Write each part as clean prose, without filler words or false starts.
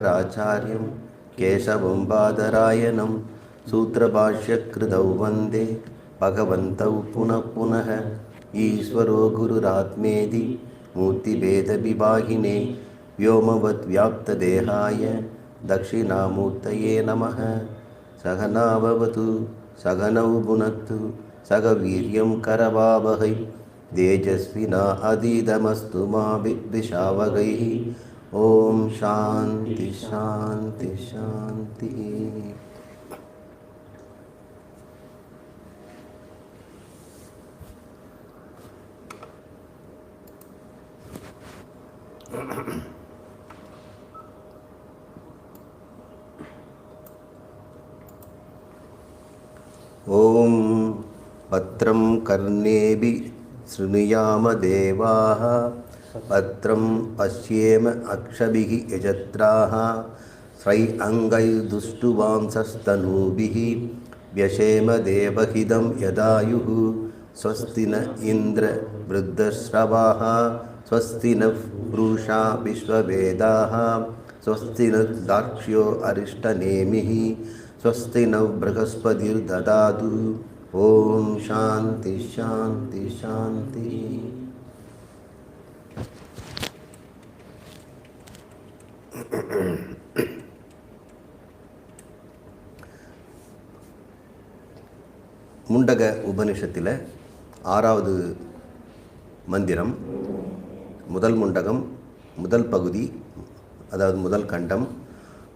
आचार्यं केशवं बादरायणं सूत्रभाष्यकृतौ वन्दे भगवन्तौ पुनः पुनः ईश्वरो गुरुरात्मेति मूर्तिभेदविभागिने व्योमवद्व्याप्तदेहाय दक्षिणामूर्तये नमः। सहना भवतु सहनौ भुनक्तु सह वीर्यं करवावहै तेजस्विना अधीतमस्तु मा विद्विषावहैः। ओम शांति शांति शांति। ओम भद्रं कर्णेभिः शृणुयाम देवाः भद्रं पश्येम अक्षभिः यजत्राः श्रैरङ्गैर्दुष्टुवांसस्तनूभिः व्यशेम देवहितं यदायुः। स्वस्ति न इन्द्र वृद्धश्रवाः स्वस्ति न पूषा विश्ववेदाः स्वस्ति न दाक्ष्यो अरिष्टनेमिः स्वस्ति न बृहस्पतिर्ददातु। ओम शांति शांति शांति। முண்டக உபனிஷத்தில் ஆறாவது மந்திரம், முதல் முண்டகம், முதல் பகுதி, அதாவது முதல் கண்டம்,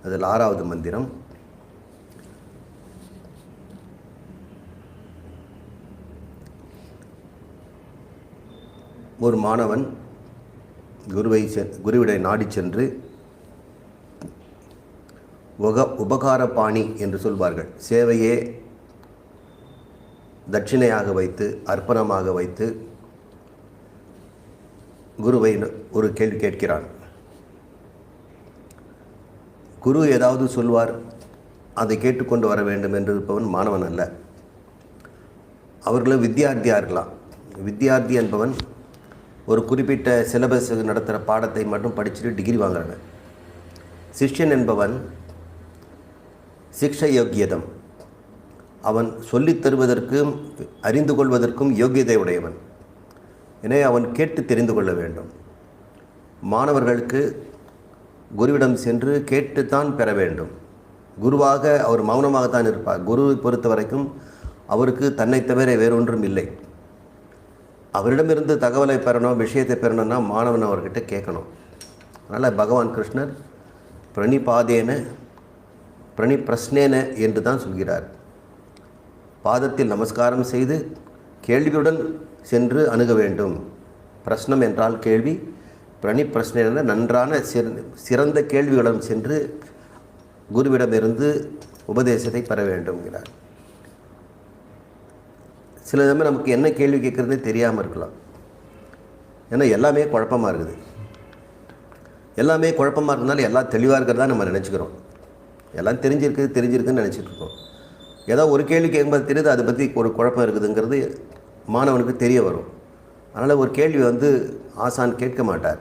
அதில் ஆறாவது மந்திரம். ஒரு மாணவன் குருவிடை நாடி சென்று உபகாரபாணி என்று சொல்வார்கள், சேவையே தட்சிணையாக வைத்து அர்ப்பணமாக வைத்து குருவை ஒரு கேள்வி கேட்கிறான். குரு ஏதாவது சொல்வார், அதை கேட்டுக்கொண்டு வர வேண்டும் என்று இருப்பவன் மாணவன் அல்ல. அவர்களும் வித்தியார்த்தியாக இருக்கலாம். வித்தியார்த்தி என்பவன் ஒரு குறிப்பிட்ட சிலபஸ் நடத்துகிற பாடத்தை மட்டும் படிச்சுட்டு டிகிரி வாங்குறாங்க. சிஷ்யன் என்பவன் சிக்ஷ யோக்கியதம், அவன் சொல்லித் தருவதற்கும் அறிந்து கொள்வதற்கும் யோக்கியதை உடையவன். எனவே அவன் கேட்டு தெரிந்து கொள்ள வேண்டும். மாணவர்களுக்கு குருவிடம் சென்று கேட்டுத்தான் பெற வேண்டும். குருவாக அவர் மௌனமாகத்தான் இருப்பார். குருவை பொறுத்த வரைக்கும் அவருக்கு தன்னை தவிர வேறொன்றும் இல்லை. அவரிடமிருந்து தகவலை பெறணும், விஷயத்தை பெறணும்னா மாணவன் அவர்கிட்ட கேட்கணும். அதனால் பகவான் கிருஷ்ணர் பிரணிபாதேன பிரணிப்பிரஸ்னேன என்று தான் சொல்கிறார். பாதத்தில் நமஸ்காரம் செய்து கேள்வியுடன் சென்று அணுக வேண்டும். பிரஸ்னம் என்றால் கேள்வி, பிரணிப்பிரஸ்னேன நன்றான சிறந்த கேள்வியுடன் சென்று குருவிடமிருந்து உபதேசத்தை பெற வேண்டும்ங்கிறார். சில சமயம் நமக்கு என்ன கேள்வி கேட்குறதே தெரியாமல் இருக்கலாம். ஏன்னா எல்லாமே குழப்பமாக இருக்குது. எல்லாமே குழப்பமாக இருந்தாலும் எல்லாம் தெளிவாக இருக்கிறதா நம்ம நினச்சிக்கிறோம். எல்லாம் தெரிஞ்சிருக்குன்னு நினச்சிட்ருக்கோம். ஏதோ ஒரு கேள்வி கேட்கும்போது தெரியுது அதை பற்றி ஒரு குழப்பம் இருக்குதுங்கிறது மாணவனுக்கு தெரிய வரும். அதனால் ஒரு கேள்வி ஆசான் கேட்க மாட்டார்.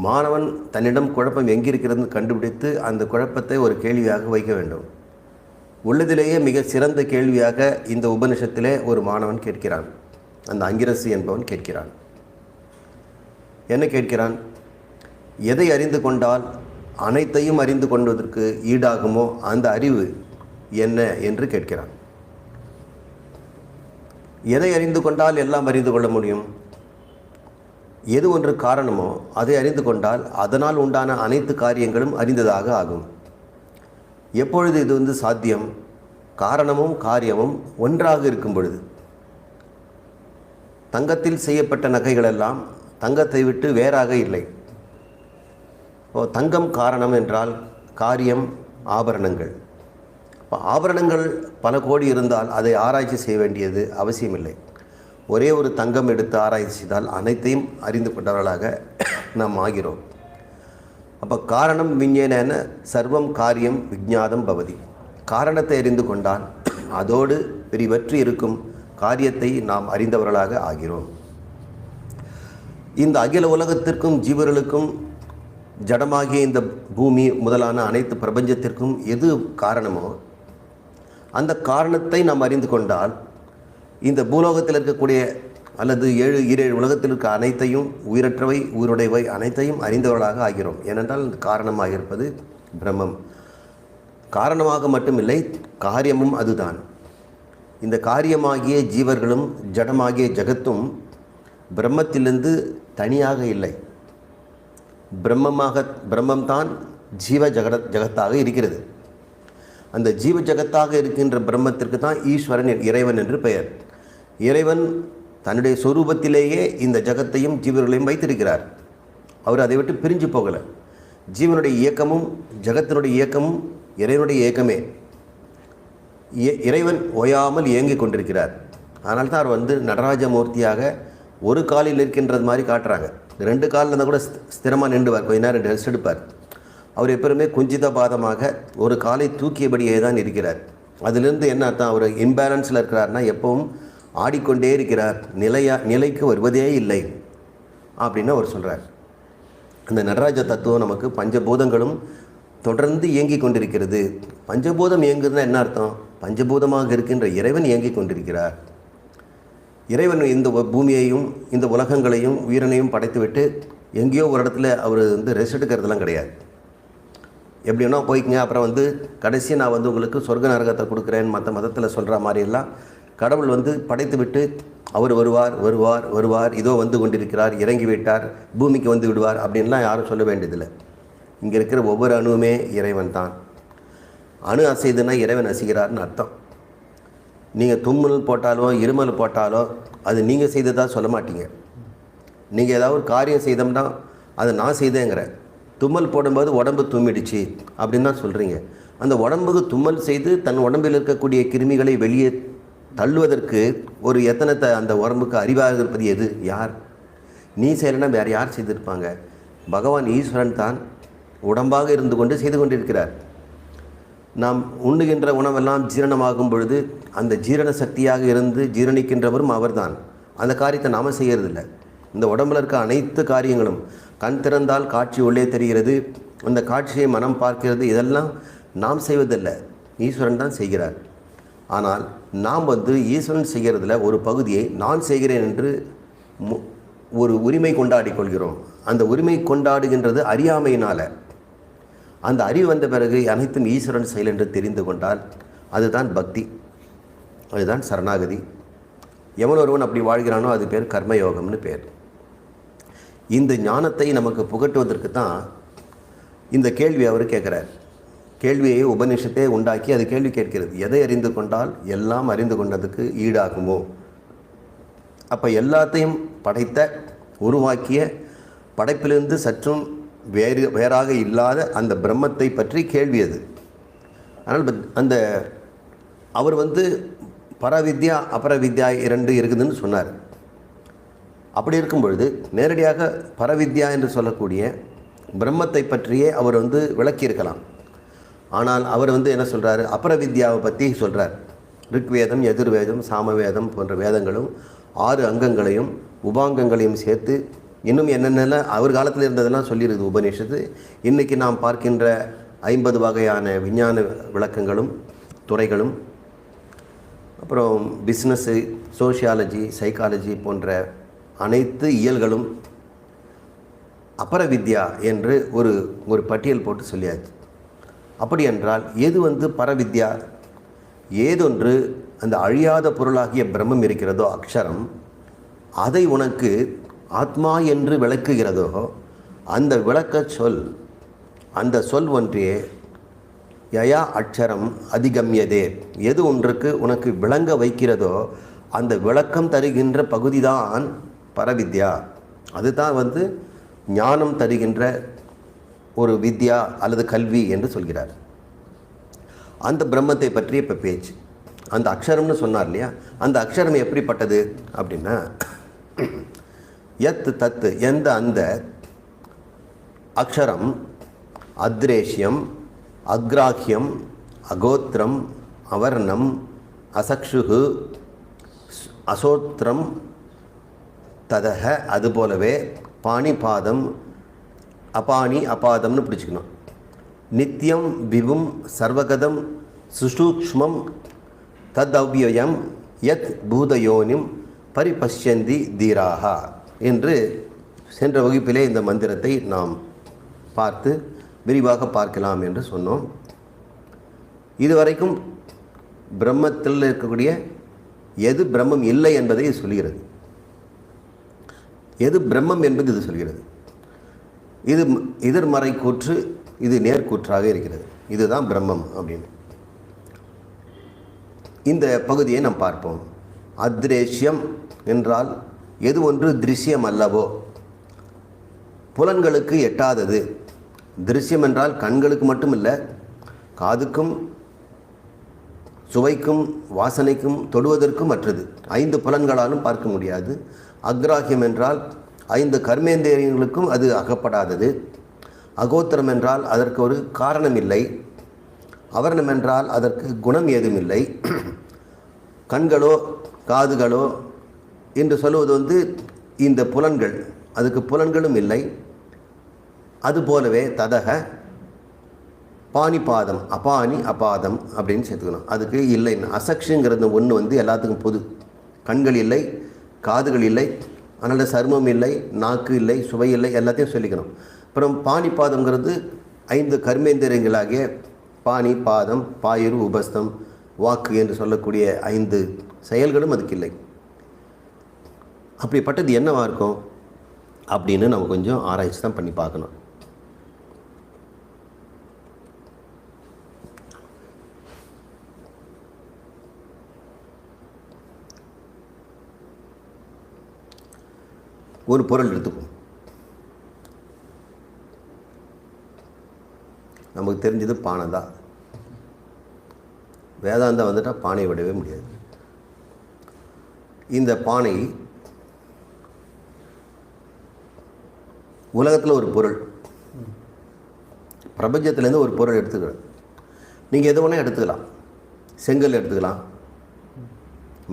மாணவன் தன்னிடம் குழப்பம் எங்கிருக்கிறதுன்னு கண்டுபிடித்து அந்த குழப்பத்தை ஒரு கேள்வியாக வைக்க வேண்டும். உள்ளதிலேயே மிக சிறந்த கேள்வியாக இந்த உபனிஷத்திலே ஒரு மாணவன் கேட்கிறான். அந்த அங்கிரசி என்பவன் கேட்கிறான். என்ன கேட்கிறான்? எதை அறிந்து கொண்டால் அனைத்தையும் அறிந்து கொள்வதற்கு ஈடாகுமோ அந்த அறிவு என்ன என்று கேட்கிறான். எதை அறிந்து கொண்டால் எல்லாம் அறிந்து கொள்ள முடியும்? எது ஒன்று காரணமோ அதை அறிந்து கொண்டால் அதனால் உண்டான அனைத்து காரியங்களும் அறிந்ததாக ஆகும். எப்பொழுது இது சாத்தியம்? காரணமும் காரியமும் ஒன்றாக இருக்கும் பொழுது. தங்கத்தில் செய்யப்பட்ட நகைகளெல்லாம் தங்கத்தை விட்டு வேறாக இல்லை. தங்கம் காரணம் என்றால் காரியம் ஆபரணங்கள். ஆபரணங்கள் பல கோடி இருந்தால் அதை ஆராய்ச்சி செய்ய வேண்டியது அவசியமில்லை. ஒரே ஒரு தங்கம் எடுத்து ஆராய்ச்சி செய்தால் அனைத்தையும் அறிந்து கொண்டவர்களாக நாம் ஆகிறோம். அப்போ காரணம் விஞ்ஞான சர்வம் காரியம் விஜ்ஞாதம் பவதி. காரணத்தை அறிந்து கொண்டால் அதோடு பிரிவற்றி இருக்கும் காரியத்தை நாம் அறிந்தவர்களாக ஆகிறோம். இந்த அகில உலகத்திற்கும் ஜீவர்களுக்கும் ஜடமாகிய இந்த பூமி முதலான அனைத்து பிரபஞ்சத்திற்கும் எது காரணமோ அந்த காரணத்தை நாம் அறிந்து கொண்டால் இந்த பூலோகத்தில் இருக்கக்கூடிய அல்லது 7 உலகத்தில் இருக்க அனைத்தையும் உயிரற்றவை உயிருடையவை அனைத்தையும் அறிந்தவர்களாக ஆகிறோம். ஏனென்றால் காரணமாக இருப்பது பிரம்மம். காரணமாக மட்டுமில்லை, காரியமும் அதுதான். இந்த காரியமாகிய ஜீவர்களும் ஜடமாகிய ஜகத்தும் பிரம்மத்திலிருந்து தனியாக இல்லை. பிரம்மம்தான் ஜீவ ஜகத்தாக இருக்கிறது. அந்த ஜீவ ஜகத்தாக இருக்கின்ற பிரம்மத்திற்கு தான் ஈஸ்வரன், இறைவன் என்று பெயர். இறைவன் தன்னுடைய சொரூபத்திலேயே இந்த ஜகத்தையும் ஜீவர்களையும் வைத்திருக்கிறார். அவர் அதை விட்டு பிரிஞ்சு போகலை. ஜீவனுடைய இயக்கமும் ஜகத்தினுடைய இயக்கமும் இறைவனுடைய இயக்கமே. இறைவன் ஓயாமல் இயங்கிக் கொண்டிருக்கிறார். அதனால தான் அவர் நடராஜமூர்த்தியாக ஒரு காலில் இருக்கின்றது மாதிரி காட்டுறாங்க. 2 காலில் இருந்தால் கூட ஸ்திரமாக நின்றுவார், கொஞ்ச நேரம் ரெஸ்ட் எடுப்பார். அவர் எப்பவுமே குஞ்சித பாதமாக ஒரு காலை தூக்கியபடியே தான் இருக்கிறார். அதிலிருந்து என்ன அர்த்தம்? அவர் இம்பேலன்ஸில் இருக்கிறார்னா எப்பவும் ஆடிக்கொண்டே இருக்கிறார், நிலைக்கு வருவதே இல்லை அப்படின்னு அவர் சொல்கிறார். அந்த நடராஜ தத்துவம் நமக்கு பஞ்சபூதங்களும் தொடர்ந்து இயங்கி கொண்டிருக்கிறது. பஞ்சபூதம் இயங்குதுன்னா என்ன அர்த்தம்? பஞ்சபூதமாக இருக்கின்ற இறைவன் இயங்கி கொண்டிருக்கிறார். இறைவன் இந்த பூமியையும் இந்த உலகங்களையும் உயிரினையும் படைத்துவிட்டு எங்கேயோ ஒரு இடத்துல அவர் ரெஸ்ட் எடுக்கிறதுலாம் கிடையாது. எப்படின்னா போய்க்குங்க, அப்புறம் கடைசி நான் உங்களுக்கு சொர்க்க நரகத்தை கொடுக்குறேன்னு மற்ற மதத்தில் சொல்கிற மாதிரியெல்லாம் கடவுள் படைத்து விட்டு அவர் வருவார், இதோ கொண்டிருக்கிறார், இறங்கி விட்டார், பூமிக்கு விடுவார் அப்படின்லாம் யாரும் சொல்ல வேண்டியதில்லை. இங்கே இருக்கிற ஒவ்வொரு அணுவுமே இறைவன் தான். அணு அசைதுன்னா இறைவன் அசைகிறார்னு அர்த்தம். நீங்கள் தும்மல் போட்டாலோ இருமல் போட்டாலோ அது நீங்கள் செய்ததாக சொல்ல மாட்டீங்க. நீங்கள் ஏதாவது ஒரு காரியம் செய்தோம்னா அதை நான் செய்தேங்கிற. தும்மல் போடும்போது உடம்பு தும்மிடுச்சு அப்படின்னு தான் சொல்கிறீங்க. அந்த உடம்புக்கு தும்மல் செய்து தன் உடம்பில் இருக்கக்கூடிய கிருமிகளை வெளியே தள்ளுவதற்கு ஒரு எத்தனத்தை அந்த உடம்புக்கு அறிவாக இருப்பது எது? யார்? நீ செய்யலைன்னா வேறு யார் செய்திருப்பாங்க? பகவான் ஈஸ்வரன் தான் உடம்பாக இருந்து கொண்டு செய்து கொண்டிருக்கிறார். நாம் உண்ணுகின்ற உணவெல்லாம் ஜீரணமாகும் பொழுது அந்த ஜீரண சக்தியாக இருந்து ஜீரணிக்கின்றவரும் அவர்தான். அந்த காரியத்தை நாம் செய்கிறதில்லை. இந்த உடம்பில் இருக்க அனைத்து காரியங்களும் கண் திறந்தால் காட்சி உள்ளே தெரிகிறது, அந்த காட்சியை மனம் பார்க்கிறது, இதெல்லாம் நாம் செய்வதில்லை, ஈஸ்வரன் தான் செய்கிறார். ஆனால் நாம் ஈஸ்வரன் செய்கிறதில் ஒரு பகுதியை நான் செய்கிறேன் என்று ஒரு உரிமை கொண்டாடி கொள்கிறோம். அந்த உரிமை கொண்டாடுகின்றது அறியாமையினால். அந்த அறிவு வந்த பிறகு அனைத்தும் ஈஸ்வரன் செயல் என்று தெரிந்து கொண்டால் அதுதான் பக்தி, அதுதான் சரணாகதி. எவன் ஒருவன் அப்படி வாழ்கிறானோ அது பேர் கர்மயோகம்னு பேர். இந்த ஞானத்தை நமக்கு புகட்டுவதற்கு தான் இந்த கேள்வி அவர் கேட்குறார். கேள்வியை உபநிஷத்தை உண்டாக்கி அது கேள்வி கேட்கிறது. எதை அறிந்து கொண்டால் எல்லாம் அறிந்து கொண்டதுக்கு ஈடாகுமோ? அப்போ எல்லாத்தையும் படைத்த உருவாக்கிய படைப்பிலிருந்து சற்றும் வேறாக இல்லாத அந்த பிரம்மத்தை பற்றி கேள்வி அது. ஆனால் அந்த அவர் பரவித்யா அபரவித்யா 2 இருக்குதுன்னு சொன்னார். அப்படி இருக்கும் பொழுது நேரடியாக பரவித்யா என்று சொல்லக்கூடிய பிரம்மத்தை பற்றியே அவர் விளக்கியிருக்கலாம். ஆனால் அவர் என்ன சொல்கிறார்? அபரவித்யாவை பற்றி சொல்கிறார். ரிக்வேதம், எதிர்வேதம், சாமவேதம் போன்ற வேதங்களும் 6 அங்கங்களையும் உபாங்கங்களையும் சேர்த்து இன்னும் என்னென்னலாம் அவர் காலத்தில் இருந்ததெல்லாம் சொல்லியிருக்குது உபநிஷத்து. இன்றைக்கி நாம் பார்க்கின்ற 50 வகையான விஞ்ஞான விளக்கங்களும் துறைகளும், அப்புறம் பிஸ்னஸ்ஸு, சோஷியாலஜி, சைக்காலஜி போன்ற அனைத்து இயல்களும் அபரவித்யா என்று ஒரு பட்டியல் போட்டு சொல்லியாச்சு. அப்படி என்றால் எது பரவித்யா? ஏதொன்று அந்த அழியாத பொருளாகிய பிரம்மம் இருக்கிறதோ அக்ஷரம், அதை உனக்கு ஆத்மா என்று விளக்குகிறதோ அந்த விளக்க சொல், அந்த சொல் ஒன்றே யயா அக்ஷரம் அதிகம்யதே, எது ஒன்றுக்கு உனக்கு விளங்க வைக்கிறதோ அந்த விளக்கம் தருகின்ற பகுதிதான் பரவித்யா. அதுதான் ஞானம் தருகின்ற ஒரு வித்யா அல்லது கல்வி என்று சொல்கிறார். அந்த பிரம்மத்தை பற்றி இப்போ பேச்சு. அந்த அக்ஷரம்னு சொன்னார் இல்லையா, அந்த அக்ஷரம் எப்படிப்பட்டது அப்படின்னா, யத் தத், எந்த அந்த அக்ஷரம் அத்ரேஷ்யம், அக்ராஹ்யம், அகோத்திரம், அவர்ணம், அசக்ஷுகு, அசோத்திரம், ததக, அதுபோலவே பாணிபாதம், அபானி அபாதம்னு பிடிச்சிக்கணும். நித்தியம் விபும் சர்வகதம் சுசூக்ஷ்மம் தத்அவ்யயம் யத் பூதயோனிம் பரிபஷ்யந்தி தீராகா என்று சென்ற வகுப்பிலே இந்த மந்திரத்தை நாம் பார்த்து விரிவாக பார்க்கலாம் என்று சொன்னோம். இதுவரைக்கும் பிரம்மத்தில் இருக்கக்கூடிய எது பிரம்மம் இல்லை என்பதை இது சொல்கிறது. எது பிரம்மம் என்பது இது சொல்கிறது. இது எதிர்மறை கூற்று, இது நேர்கூற்றாக இருக்கிறது. இதுதான் பிரம்மம் அப்படின்னு. இந்த பகுதியை நாம் பார்ப்போம். அத்ரேஷ்யம் என்றால் எது ஒன்று திருஷ்யம் அல்லவோ, புலன்களுக்கு எட்டாதது. திருஷ்யம் என்றால் கண்களுக்கு மட்டுமில்லை, காதுக்கும் சுவைக்கும் வாசனைக்கும் தொடுவதற்கும் மற்றது. 5 புலன்களாலும் பார்க்க முடியாது. அக்ராஹியம் என்றால் 5 கர்மேந்திரியங்களுக்கும் அது அகப்படாதது. அகோத்திரம் என்றால் அதற்கு ஒரு காரணம் இல்லை. அவர்ணம் என்றால் அதற்கு குணம் ஏதும் இல்லை. கண்களோ காதுகளோ என்று சொல்லுவது இந்த புலன்கள், அதுக்கு புலன்களும் இல்லை. அதுபோலவே ததக பாணிபாதம், அபானி அபாதம் அப்படின்னு சேர்த்துக்கணும். அதுக்கு இல்லைன்னு அசக்ஷுங்கிறது ஒன்று எல்லாத்துக்கும் பொது. கண்கள் இல்லை, காதுகள் இல்லை, அதனால் சர்மம் இல்லை, நாக்கு இல்லை, சுவை இல்லை, எல்லாத்தையும் சொல்லிக்கணும். அப்புறம் பாணிபாதம்ங்கிறது 5 கர்மேந்திரியங்களாகிய பாணி, பாதம், பாயுரு, உபஸ்தம், வாக்கு என்று சொல்லக்கூடிய 5 செயல்களும் அதுக்கு இல்லை. அப்படிப்பட்டது என்னவாக இருக்கும் அப்படின்னு நம்ம கொஞ்சம் ஆராய்ச்சி தான் பண்ணி பார்க்கணும். ஒரு பொருள் எடுத்துக்கும். நமக்கு தெரிஞ்சது பானை தான். வேதாந்தம் வந்துட்டால் பானையை விடவே முடியாது. இந்த பானை உலகத்தில் ஒரு பொருள், பிரபஞ்சத்துலேருந்து ஒரு பொருள் எடுத்துக்கலாம். நீங்கள் எது வேணால் எடுத்துக்கலாம். செங்கல் எடுத்துக்கலாம்,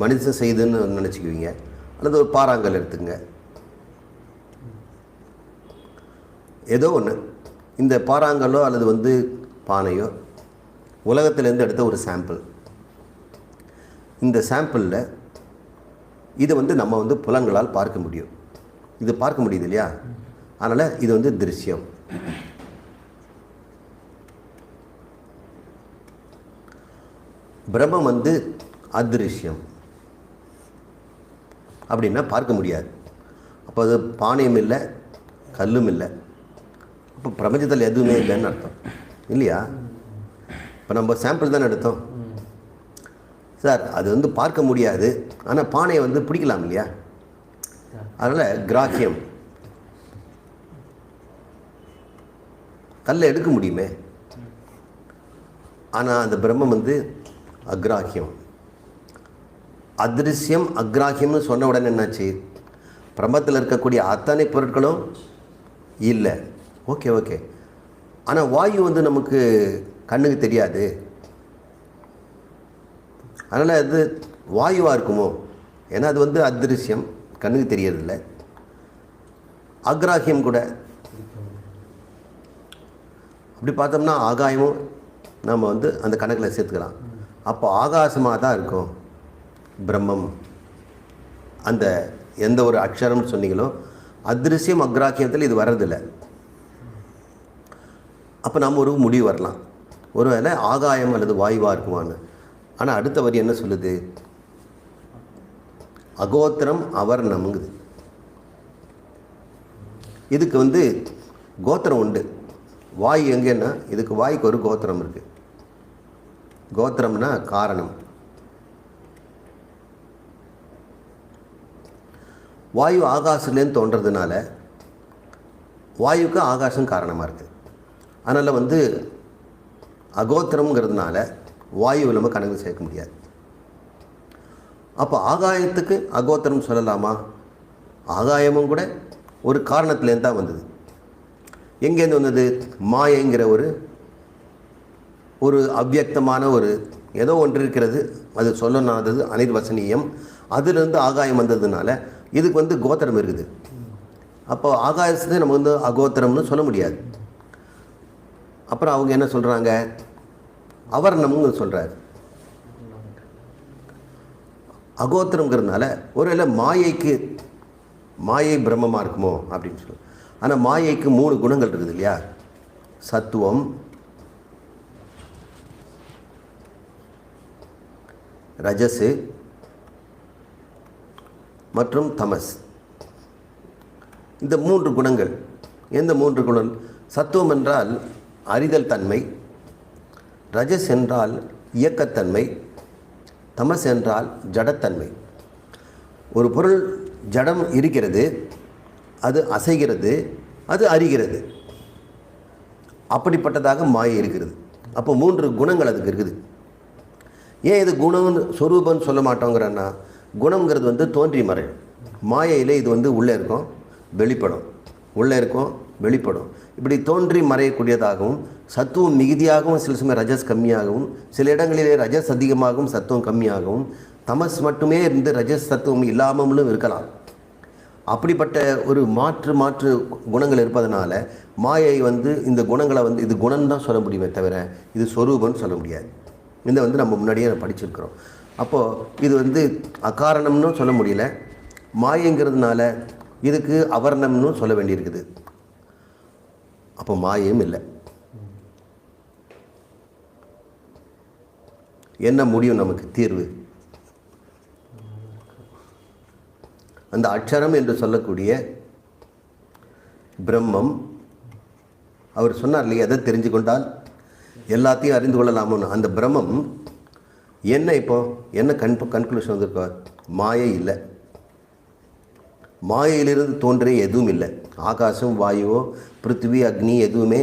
மனுஷன் செய்துன்னு நினச்சிக்குவீங்க. அல்லது ஒரு பாறாங்கல் எடுத்துங்க, ஏதோ ஒன்று. இந்த பாறாங்கல்லோ அல்லது பானையோ உலகத்திலேருந்து எடுத்த ஒரு சாம்பிள். இந்த சாம்பிளில் இது நம்ம புலன்களால் பார்க்க முடியும். இது பார்க்க முடியுது இல்லையா? அதனால் இது திருஷ்யம். பிரம்மம் அதிருஷ்யம். அப்படின்னா பார்க்க முடியாது. அப்போ அது பானையும் இல்லை, கல்லும் இல்லை. இப்போ பிரபஞ்சத்தில் எதுவுமே இல்லைன்னு அர்த்தம் இல்லையா? இப்போ நம்ம சாம்பிள் தானே எடுத்தோம் சார். அது பார்க்க முடியாது, ஆனால் பானையை பிடிக்கலாம் இல்லையா? அதனால் கிராக்கியம். கல்லை எடுக்க முடியுமே, ஆனால் அந்த பிரம்மம் அக்ராஹியம். அதிருஷ்யம் அக்ராஹியம்னு சொன்ன உடனே என்னாச்சு? பிரம்மத்தில் இருக்கக்கூடிய அத்தனை பொருட்களும் இல்லை. ஓகே. ஆனால் வாயு நமக்கு கண்ணுக்கு தெரியாது. அதனால் அது வாயுவாக இருக்குமோ? ஏன்னா அது அதிருஷ்யம், கண்ணுக்கு தெரியறதில்லை. அக்ராஹியம் கூட. அப்படி பார்த்தோம்னா ஆகாயமும் நம்ம அந்த கணக்கில் சேர்த்துக்கலாம். அப்போ ஆகாசமாக தான் இருக்கும் பிரம்மம். அந்த எந்த ஒரு அக்ஷரம்னு சொன்னீங்களோ அதிருஷ்யம் அக்ராஹியத்தில் இது வர்றதில்லை. அப்போ நம்ம ஒரு முடிவு வரலாம், ஒருவேளை ஆகாயம் அல்லது வாயுவாக இருக்குமான்னு. ஆனால் அடுத்த வரி என்ன சொல்லுது? அகோத்திரம் அவர்ணம்ங்குது. இதுக்கு கோத்திரம் உண்டு. வாயு எங்கன்னா இதுக்கு வாய்க்கு ஒரு கோத்திரம் இருக்குது. கோத்திரம்னா காரணம். வாயு ஆகாசத்துலேருந்து தோன்றதுனால வாயுக்கு ஆகாசம் காரணமாக இருக்குது. அதனால் அகோத்திரம்ங்கிறதுனால வாயுவை நம்ம கணக்கு சேர்க்க முடியாது. அப்போ ஆகாயத்துக்கு அகோத்திரம் சொல்லலாமா? ஆகாயமும் கூட ஒரு காரணத்துலேருந்து தான் வந்தது. எங்கேருந்து வந்தது? மாயைங்கிற ஒரு அவ்வியக்தமான ஏதோ ஒன்று இருக்கிறது, அது சொல்லனாதது, அனிர்வசனீயம். அதிலிருந்து ஆகாயம் வந்ததுனால இதுக்கு கோத்திரம் இருக்குது. அப்போ ஆகாசத்தை நம்ம வந்து அகோத்திரம்னு சொல்ல முடியாது. அப்புறம் அவங்க என்ன சொல்கிறாங்க, அவர்ணம்னு சொல்கிறார். அகோத்திரங்கிறதுனால ஒருவேளை மாயை பிரம்மமாக இருக்குமோ அப்படின்னு சொல்லி. ஆனால் மாயைக்கு 3 குணங்கள் இருக்குது இல்லையா, சத்துவம், ரஜசு மற்றும் தமஸ். இந்த 3 குணங்கள். எந்த 3 குணம்? சத்துவம் என்றால் அறிதல் தன்மை, ரஜஸ் என்றால் இயக்கத்தன்மை, தமஸ் என்றால் ஜடத்தன்மை. ஒரு பொருள் ஜடம் இருக்கிறது, அது அசைகிறது, அது அறிகிறது, அப்படிப்பட்டதாக மாயை இருக்கிறது. அப்போ 3 குணங்கள் அதுக்கு இருக்குது. ஏன் இது குணம்னு சொரூபம்னு சொல்ல மாட்டோங்கிறன்னா, குணங்கிறது வந்து தோன்றி மறையும். மாயையில் இது வந்து உள்ளே இருக்கும் வெளிப்படும், உள்ளே இருக்கும் வெளிப்படும், இப்படி தோன்றி மறையக்கூடியதாகவும், சத்துவம் மிகுதியாகவும் சில சமயம் ரஜஸ் கம்மியாகவும், சில இடங்களிலே ரஜஸ் அதிகமாகவும் சத்துவம் கம்மியாகவும், தமஸ் மட்டுமே இருந்து ரஜஸ் சத்துவம் இல்லாமலும் இருக்கலாம். அப்படிப்பட்ட ஒரு மாற்று குணங்கள் இருப்பதனால மாயை வந்து இந்த குணங்களை வந்து இது குணம்தான் சொல்ல முடியுமே தவிர இது சொரூபம்னு சொல்ல முடியாது. இந்த வந்து நம்ம முன்னாடியே படிச்சிருக்கிறோம். அப்போது இது வந்து அகாரணம்னு சொல்ல முடியல, மாயங்கிறதுனால இதுக்கு அவர்ணம்னு சொல்ல வேண்டியிருக்குது. அப்போ மாயையும் இல்லை. என்ன முடியும் நமக்கு தீர்வு? அந்த அட்சரம் என்று சொல்லக்கூடிய பிரம்மம், அவர் சொன்னார் இல்லையா, எதை தெரிஞ்சு கொண்டால் எல்லாத்தையும் அறிந்து கொள்ளலாமோன்னு. அந்த பிரம்மம் என்ன, இப்போ என்ன கன்க்ளூஷன் வந்திருக்கோ? மாயை இல்லை. மாயையிலிருந்து தோன்றிய எதுவும் இல்லை. ஆகாசம், வாயுவோ, பிருத்திவி, அக்னி எதுவுமே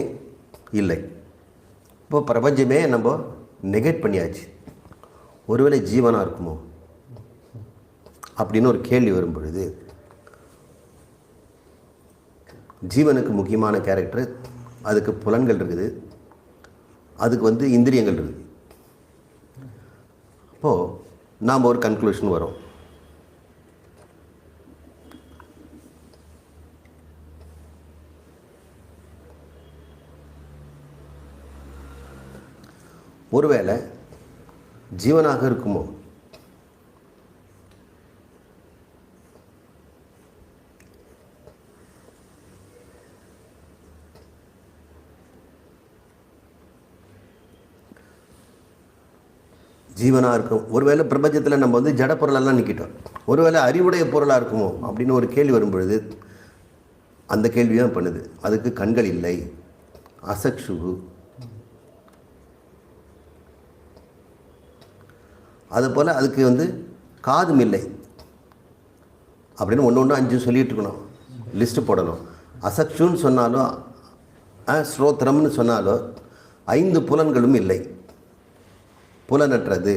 இல்லை. இப்போ பிரபஞ்சமே நம்ம நெகேட் பண்ணியாச்சு. ஒருவேளை ஜீவனாக இருக்குமோ அப்படின்னு ஒரு கேள்வி வரும் பொழுது, ஜீவனுக்கு முக்கியமான கேரக்டர், அதுக்கு புலன்கள் இருக்குது, அதுக்கு வந்து இந்திரியங்கள் இருக்குது. அப்போது நாம் ஒரு கன்க்ளூஷன் வரும். ஒருவேளை ஜீவனாக இருக்குமோ? ஜீவனாக இருக்கும். ஒருவேளை பிரபஞ்சத்தில் நம்ம வந்து ஜட பொருளெல்லாம் நிற்கிட்டோம். ஒருவேளை அறிவுடைய பொருளாக இருக்குமோ அப்படின்னு ஒரு கேள்வி வரும் பொழுது அந்த கேள்வியும் பண்ணுது. அதுக்கு கண்கள் இல்லை, அசக்ஷு. அதுபோல் அதுக்கு வந்து காதும் இல்லை அப்படின்னு ஒன்று 5 சொல்லிகிட்டு இருக்கணும், லிஸ்ட்டு போடணும். அசக்ஷுன்னு சொன்னாலும் ஸ்ரோத்திரம்னு சொன்னாலும் 5 புலன்களும் இல்லை, புலனற்றது.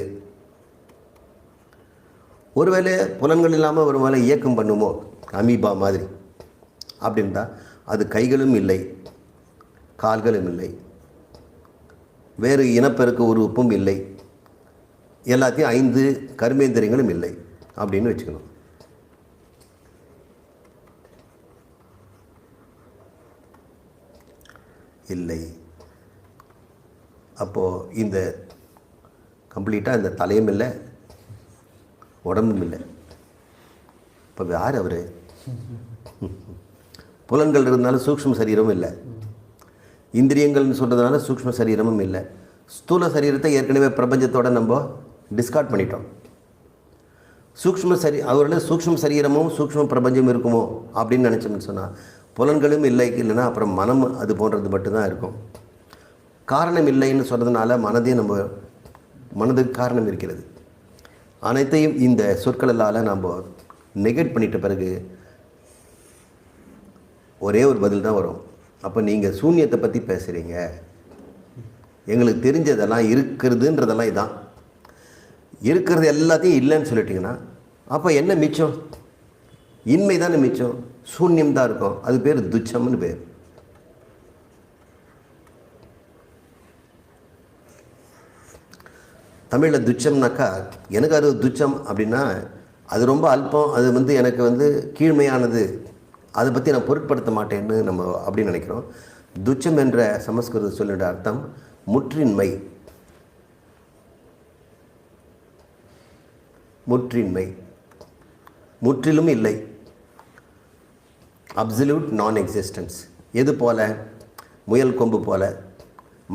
ஒருவேளை புலன்கள் இல்லாமல் ஒரு வேளை இயக்கம் பண்ணுமோ, அமீபா மாதிரி அப்படின்ட்டா அது கைகளும் இல்லை, கால்களும் இல்லை, வேறு இனப்பெருக்க உறுப்பும் இல்லை, எல்லாத்தையும் 5 கர்மேந்திரியங்களும் இல்லை அப்படின்னு வச்சுக்கணும். இல்லை. அப்போது இந்த கம்ப்ளீட்டாக இந்த தலையும் இல்லை, உடம்பும் இல்லை. இப்போ யார் அவர்? புலன்கள் இருந்தாலும் சூக்ஷ்ம சரீரமும் இல்லை, இந்திரியங்கள்னு சொல்கிறதுனால சூக்ஷ்ம சரீரமும் இல்லை. ஸ்தூல சரீரத்தை ஏற்கனவே பிரபஞ்சத்தோடு நம்ம டிஸ்கார்ட் பண்ணிட்டோம். அவர்கள் சூக்ஷ்ம சரீரமும் சூக்ஷ்ம பிரபஞ்சம் இருக்குமோ அப்படின்னு நினச்சோம்னு சொன்னால் புலன்களும் இல்லை, இல்லைன்னா அப்புறம் மனம் அது போன்றது மட்டும்தான் இருக்கும். காரணம் இல்லைன்னு சொல்கிறதுனால மனதுக்கு காரணம் இருக்கிறது. அனைத்தையும் இந்த சொற்களால் நம்ம நெகேட் பண்ணிட்ட பிறகு ஒரே ஒரு பதில் தான் வரும். அப்போ நீங்கள் சூன்யத்தை பற்றி பேசுகிறீங்க, எங்களுக்கு தெரிஞ்சதெல்லாம் இருக்கிறதுன்றதெல்லாம் இதான், இருக்கிறது எல்லாத்தையும் இல்லைன்னு சொல்லிட்டிங்கன்னா அப்போ என்ன மிச்சம்? இன்மை தானே மிச்சம், சூன்யம் தான் இருக்கும். அது பேர் துச்சம்னு பேர். தமிழில் துச்சம்னாக்கா, எனக்கு அது துச்சம் அப்படின்னா அது ரொம்ப அல்பம், அது வந்து எனக்கு வந்து கீழ்மையானது அதை பற்றி நான் பொருட்படுத்த மாட்டேன்னு நம்ம அப்படின்னு நினைக்கிறோம். துச்சம் என்ற சமஸ்கிருத சொல்லுடைய அர்த்தம் முற்றின்மை. முற்றின்மை, முற்றிலும் இல்லை, அப்சல்யூட் நான் எக்ஸிஸ்டன்ஸ். எது போல? முயல் கொம்பு போல,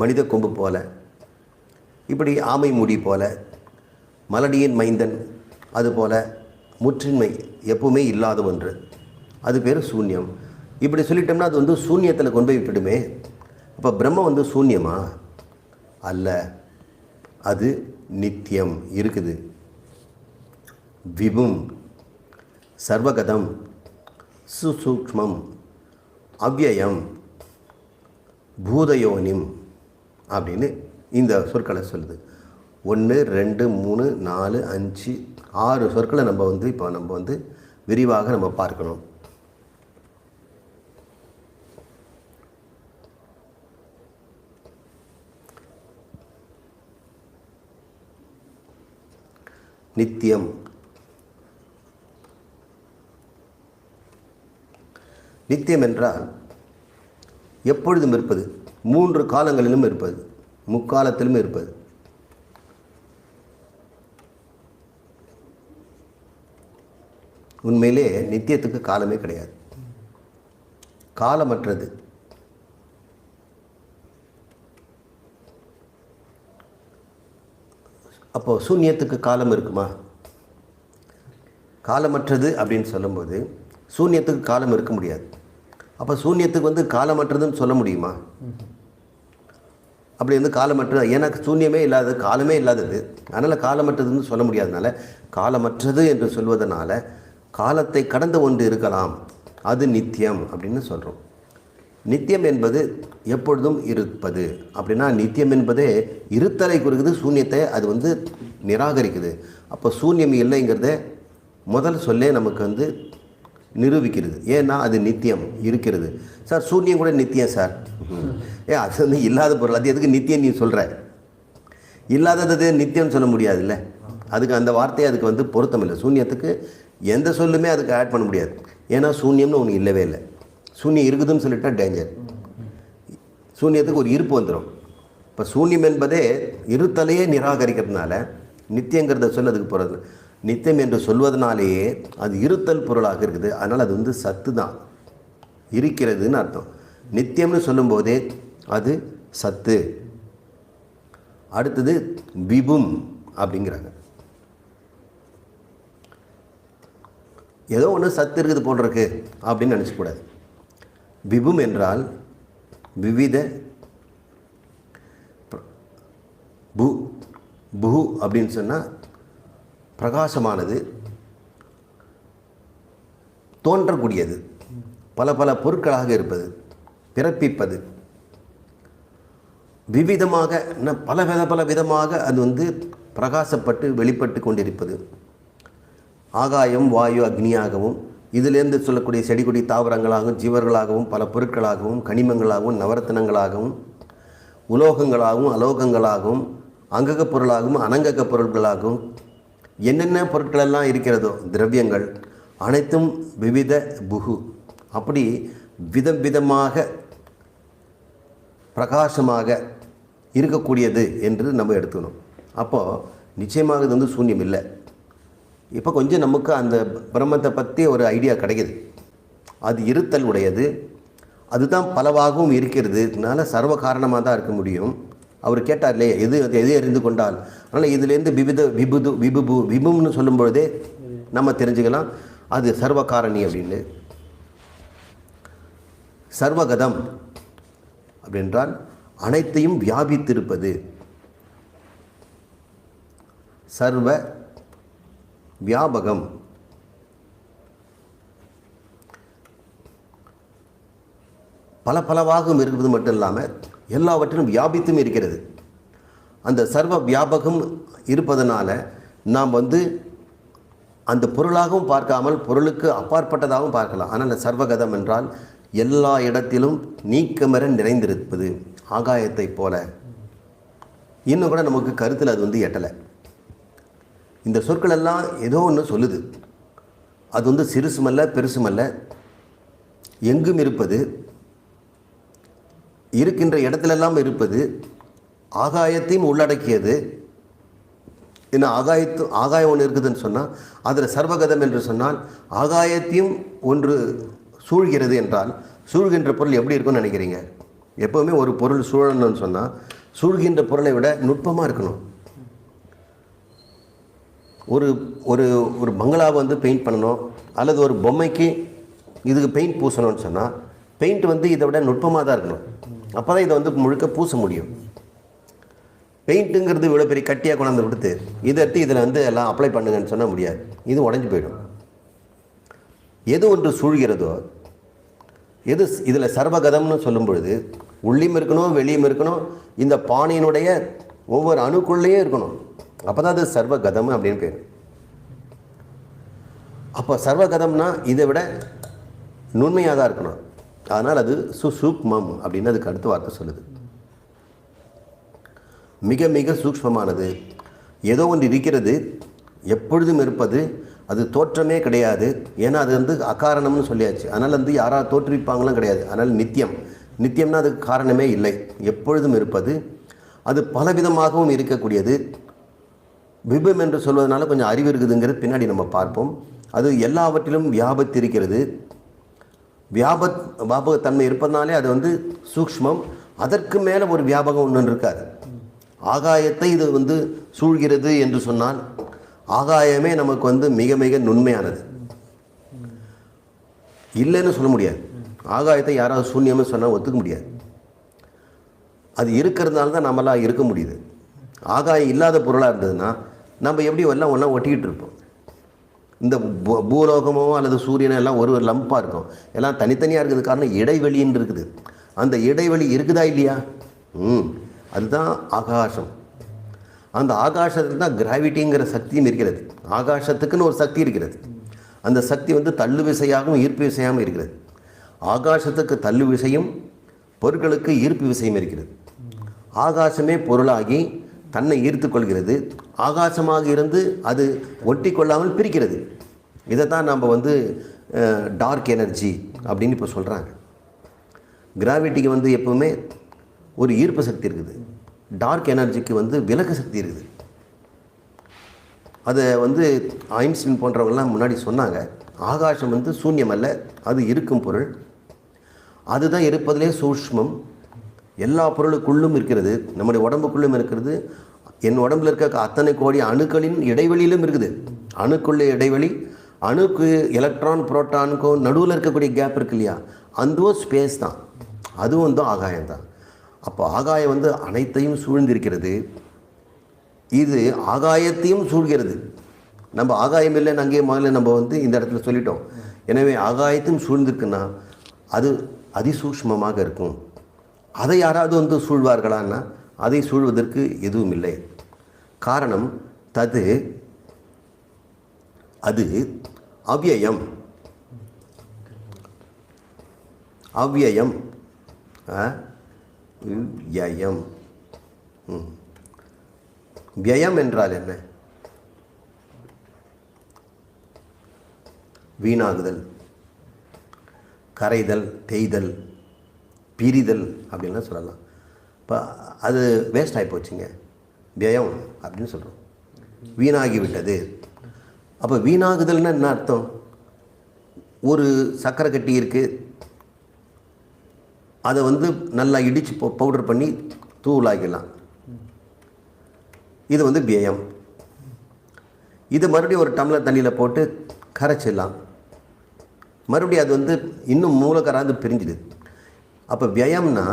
மனித கொம்பு போல, இப்படி ஆமை முடி போல, மலடியின் மைந்தன், அதுபோல் முற்றின்மை, எப்பவுமே இல்லாத ஒன்று, அது பேர் சூன்யம். இப்படி சொல்லிட்டோம்னா அது சூன்யத்தில் கொண்டு போய் விட்டுடுமே. அப்போ பிரம்மம் சூன்யமா? அல்ல, அது நித்தியம், இருக்குது. விபும், சர்வகதம், சுசூக்ஷ்மம், அவ்யயம், பூதயோனிம் அப்படின்னு இந்த சொற்களை சொல்லுது. 1 2 3 4 5 6 சொற்களை நம்ம இப்போ நம்ம விரிவாக நம்ம பார்க்கணும். நித்தியம். நித்தியம் என்றால் எப்பொழுதும் இருப்பது, 3 காலங்களிலும் இருப்பது, முக்காலத்திலும் இருப்பது. உண்மையிலே நித்தியத்துக்கு காலமே கிடையாது, காலமற்றது. அப்போ சூன்யத்துக்கு காலம் இருக்குமா? காலமற்றது அப்படின்னு சொல்லும்போது சூன்யத்துக்கு காலம் இருக்க முடியாது. அப்போ சூன்யத்துக்கு காலமற்றதுன்னு சொல்ல முடியுமா? அப்படி காலமற்றது, ஏன்னா சூன்யமே இல்லாதது, காலமே இல்லாதது, அதனால் காலமற்றதுன்னு சொல்ல முடியாதனால காலமற்றது என்று சொல்வதனால காலத்தை கடந்த ஒன்று இருக்கலாம், அது நித்தியம் அப்படின்னு சொல்கிறோம். நித்தியம் என்பது எப்பொழுதும் இருப்பது. அப்படின்னா நித்தியம் என்பதே இருத்தலை குறிக்குது, சூன்யத்தை அது நிராகரிக்குது. அப்போ சூன்யம் இல்லைங்கிறத முதல் சொல்லே நமக்கு நிரூபிக்கிறது. ஏன்னா அது நித்தியம் இருக்கிறது. சார் சூன்யம் கூட நித்தியம் சார், அது இல்லாத பொருள், அது எதுக்கு நித்தியம் நீ சொல்கிற? இல்லாதது நித்தியம்னு சொல்ல முடியாதுல்ல, அதுக்கு அந்த வார்த்தையை அதுக்கு பொருத்தம் இல்லை. சூன்யத்துக்கு எந்த சொல்லுமே அதுக்கு ஆட் பண்ண முடியாது. ஏன்னா சூன்யம்னு ஒன்று இல்லவே இல்லை. சூன்யம் இருக்குதுன்னு சொல்லிட்டா டேஞ்சர். சூன்யத்துக்கு ஒரு இருப்பு வந்துடும். இப்போ சூன்யம் என்பதே இருத்தலையே நிராகரிக்கிறதுனால நித்தியங்கிறத சொல்ல அதுக்கு போகிறது. நித்தியம் என்று சொல்வதனாலேயே அது இருத்தல் பொருளாக இருக்குது. அதனால் அது சத்து தான், இருக்கிறதுன்னு அர்த்தம். நித்தியம்னு சொல்லும்போதே அது சத்து. அடுத்தது விபும் அப்படிங்கிறாங்க. ஏதோ ஒன்று சத்து இருக்குது போல் இருக்கு அப்படின்னு நினச்சக்கூடாது. விபும் என்றால் விவித பு அப்படின்னு சொன்னால் பிரகாசமானது, தோன்றக்கூடியது, பல பல பொருட்களாக இருப்பது, பிறப்பிப்பது, விவிதமாக பல விதமாக அது பிரகாசப்பட்டு வெளிப்பட்டு கொண்டிருப்பது. ஆகாயம், வாயு, அக்னியாகவும், இதிலேருந்து சொல்லக்கூடிய செடி கொடி தாவரங்களாகவும், ஜீவர்களாகவும், பல பொருட்களாகவும், கனிமங்களாகவும், நவரத்தினங்களாகவும், உலோகங்களாகவும், அலோகங்களாகவும், அங்கக பொருளாகவும், அனங்கக பொருட்களாகவும், என்னென்ன பொருட்களெல்லாம் இருக்கிறதோ திரவியங்கள் அனைத்தும் விவித புகு. அப்படி விதம் விதமாக பிரகாசமாக இருக்கக்கூடியது என்று நம்ம எடுத்துக்கணும். அப்போது நிச்சயமாக இது சூன்யம் இல்லை. இப்போ கொஞ்சம் நமக்கு அந்த பிரம்மத்தை பற்றி ஒரு ஐடியா கிடைக்கிது. அது இருத்தல் உடையது, அதுதான் பலவாகவும் இருக்கிறதுனால சர்வ காரணமாக தான் இருக்க முடியும். அவர் கேட்டார் இல்லையே, எது அறிந்து கொண்டால். அதனால் இதுலேருந்து விபும்னு சொல்லும்பொழுதே நம்ம தெரிஞ்சுக்கலாம் அது சர்வகாரணி அப்படின்னு. சர்வகதம் அப்படின்றால் அனைத்தையும் வியாபித்திருப்பது. சர்வ வியாபகம், பலவாகவும் இருக்கிறது மட்டும் இல்லாமல் எல்லாவற்றிலும் வியாபித்தும் இருக்கிறது. அந்த சர்வ வியாபகம் இருப்பதனால நாம் அந்த பொருளாகவும் பார்க்காமல் பொருளுக்கு அப்பாற்பட்டதாகவும் பார்க்கலாம். ஆனால் சர்வகதம் என்றால் எல்லா இடத்திலும் நீக்கமர நிறைந்திருப்பது, ஆகாயத்தை போல. இன்னும் கூட நமக்கு கருத்தில் அது எட்டலை. இந்த சொற்கள் எல்லாம் ஏதோ ஒன்று சொல்லுது. அது சிறுசுமல்ல பெருசுமல்ல, எங்கும் இருப்பது, இருக்கின்ற இடத்திலெல்லாம் இருப்பது, ஆகாயத்தையும் உள்ளடக்கியது. இன்னும் ஆகாயம் ஒன்று இருக்குதுன்னு சொன்னால் அதில் சர்வகதம் என்று சொன்னால் ஆகாயத்தையும் ஒன்று சூழ்கிறது என்றால் சூழ்கின்ற பொருள் எப்படி இருக்கும்னு நினைக்கிறீங்க? எப்போவுமே ஒரு பொருள் சூழணும்னு சொன்னால் சூழ்கின்ற பொருளை விட நுட்பமாக இருக்கணும். ஒரு ஒரு ஒரு பங்களாவை வந்து பெயிண்ட் பண்ணணும் அல்லது ஒரு பொம்மைக்கு இதுக்கு பெயிண்ட் பூசணும்னு சொன்னால் பெயிண்ட் வந்து இதை விட நுட்பமாக தான் இருக்கணும். அப்போ தான் இதை வந்து முழுக்க பூச முடியும். பெயிண்ட்டுங்கிறது இவ்வளோ பெரிய கட்டியாக கொண்டாந்து கொடுத்து இதை எடுத்து இதில் வந்து எல்லாம் அப்ளை பண்ணுங்கன்னு சொன்னால் முடியாது. இது உடஞ்சி போயிடும். எது ஒன்று சூழ்கிறதோ, எது இதில் சர்வகதம்னு சொல்லும் பொழுது உள்ளியும் இருக்கணும் வெளியும் இருக்கணும், இந்த பானையினுடைய ஒவ்வொரு அணுக்குள்ளேயே இருக்கணும். அப்போ தான் அது சர்வகதம் அப்படின்னு பேர். அப்போ சர்வகதம்னா இதை விட நுண்மையாக தான் இருக்கணும். அதனால் அது சுசூக்மம் அப்படின்னு அதுக்கு அடுத்த வார்த்தை சொல்லுது. மிக மிக சூக்ஷ்மமானது. ஏதோ ஒன்று இருக்கிறது, எப்பொழுதும் இருப்பது, அது தோற்றமே கிடையாது. ஏன்னா அது வந்து அகாரணம்னு சொல்லியாச்சு. அதனால் வந்து யாராவது தோற்றுவிப்பாங்களும் கிடையாது. அதனால் நித்தியம்னா அதுக்கு காரணமே இல்லை, எப்பொழுதும் இருப்பது. அது பலவிதமாகவும் இருக்கக்கூடியது. விபம் என்று சொல்வதனால கொஞ்சம் அறிவு இருக்குதுங்கிறது பின்னாடி நம்ம பார்ப்போம். அது எல்லாவற்றிலும் வியாபத்திருக்கிறது. வியாபகத்தன்மை இருப்பதனாலே அது வந்து சூக்ஷ்மம். அதற்கு மேலே ஒரு வியாபகம் ஒன்று இருக்காது. ஆகாயத்தை இது வந்து சூழ்கிறது என்று சொன்னால் ஆகாயமே நமக்கு வந்து மிக மிக நுண்மையானது. இல்லைன்னு சொல்ல முடியாது. ஆகாயத்தை யாராவது சூன்யம்னு சொன்னால் ஒத்துக்க முடியாது. அது இருக்கிறதுனால தான் நம்மளாம் இருக்க முடியுது. ஆகாயம் இல்லாத பொருளாக இருந்ததுன்னா நம்ம எப்படி எல்லாம் ஒன்றா ஒட்டிக்கிட்டு இருப்போம். இந்த பூலோகமோ அல்லது சூரியனோ எல்லாம் ஒரு லம்பாக இருக்கும். எல்லாம் தனித்தனியாக இருக்கிறது காரணம் இடைவெளின்னு இருக்குது. அந்த இடைவெளி இருக்குதா இல்லையா? அதுதான் ஆகாசம். அந்த ஆகாசத்தில் தான் கிராவிட்டிங்கிற சக்தியும் இருக்கிறது. ஆகாசத்துக்குன்னு ஒரு சக்தி இருக்கிறது. அந்த சக்தி வந்து தள்ளு விசையாகவும் ஈர்ப்பு விசையாகவும் இருக்கிறது. ஆகாசத்துக்கு தள்ளு விசையும் பொருட்களுக்கு ஈர்ப்பு விசையும் இருக்கிறது. ஆகாசமே பொருளாகி தன்னை ஈர்த்து கொள்கிறது. ஆகாசமாக இருந்து அது ஒட்டி கொள்ளாமல் பிரிக்கிறது. இதைத்தான் நம்ம வந்து டார்க் எனர்ஜி அப்படின்னு இப்போ சொல்கிறாங்க. கிராவிட்டிக்கு வந்து எப்போவுமே ஒரு ஈர்ப்பு சக்தி இருக்குது. டார்க் எனர்ஜிக்கு வந்து விலக்கு சக்தி இருக்குது. அதை வந்து ஐன்ஸ்டீன் போன்றவங்கெல்லாம் முன்னாடி சொன்னாங்க. ஆகாசம் வந்து சூன்யம் அல்ல, அது இருக்கும் பொருள். அதுதான் இருப்பதிலே சூக்ஷ்மம். எல்லா பொருளுக்குள்ளும் இருக்கிறது. நம்முடைய உடம்புக்குள்ளும் இருக்கிறது. என் உடம்பில் இருக்க அத்தனை கோடி அணுக்களின் இடைவெளியிலும் இருக்குது. அணுக்குள்ள இடைவெளி, அணுக்கு எலக்ட்ரான் புரோட்டானுக்கும் நடுவில் இருக்கக்கூடிய கேப் இருக்கு இல்லையா, அதுவும் ஸ்பேஸ் தான். அதுவும் தான் ஆகாயம் தான். அப்போ ஆகாயம் வந்து அனைத்தையும் சூழ்ந்திருக்கிறது. இது ஆகாயத்தையும் சூழ்கிறது. நம்ம ஆகாயம் இல்லைன்னு அங்கேயே முதல்ல நம்ம வந்து இந்த இடத்துல சொல்லிட்டோம். எனவே ஆகாயத்தையும் சூழ்ந்திருக்குன்னா அது அதிசூக்ஷ்மமாக இருக்கும். அதை யாராவது வந்து சூழ்வார்களான்னா அதை சூழ்வதற்கு எதுவும் இல்லை. காரணம் அது அவ்யயம். அவ்யயம் வியம். வியம் என்றால் என்ன? வீணாகுதல், கரைதல், தேய்தல், பிரிதல் அப்படின்லாம் சொல்லலாம். இப்போ அது வேஸ்ட் ஆகி போச்சுங்க, வியம் அப்படின்னு சொல்கிறோம். வீணாகிவிட்டது. அப்போ வீணாகுதல்னா என்ன அர்த்தம்? ஒரு சக்கரை கட்டி இருக்குது, அதை வந்து நல்லா இடித்து பவுடர் பண்ணி தூளாக்கிடலாம். இது வந்து வியம். இது மறுபடியும் ஒரு டம்ளர் தண்ணியில் போட்டு கரைச்சிடலாம். மறுபடியும் அது வந்து இன்னும் மூலக்கராந்து பிரிஞ்சுது. அப்போ வியம்னா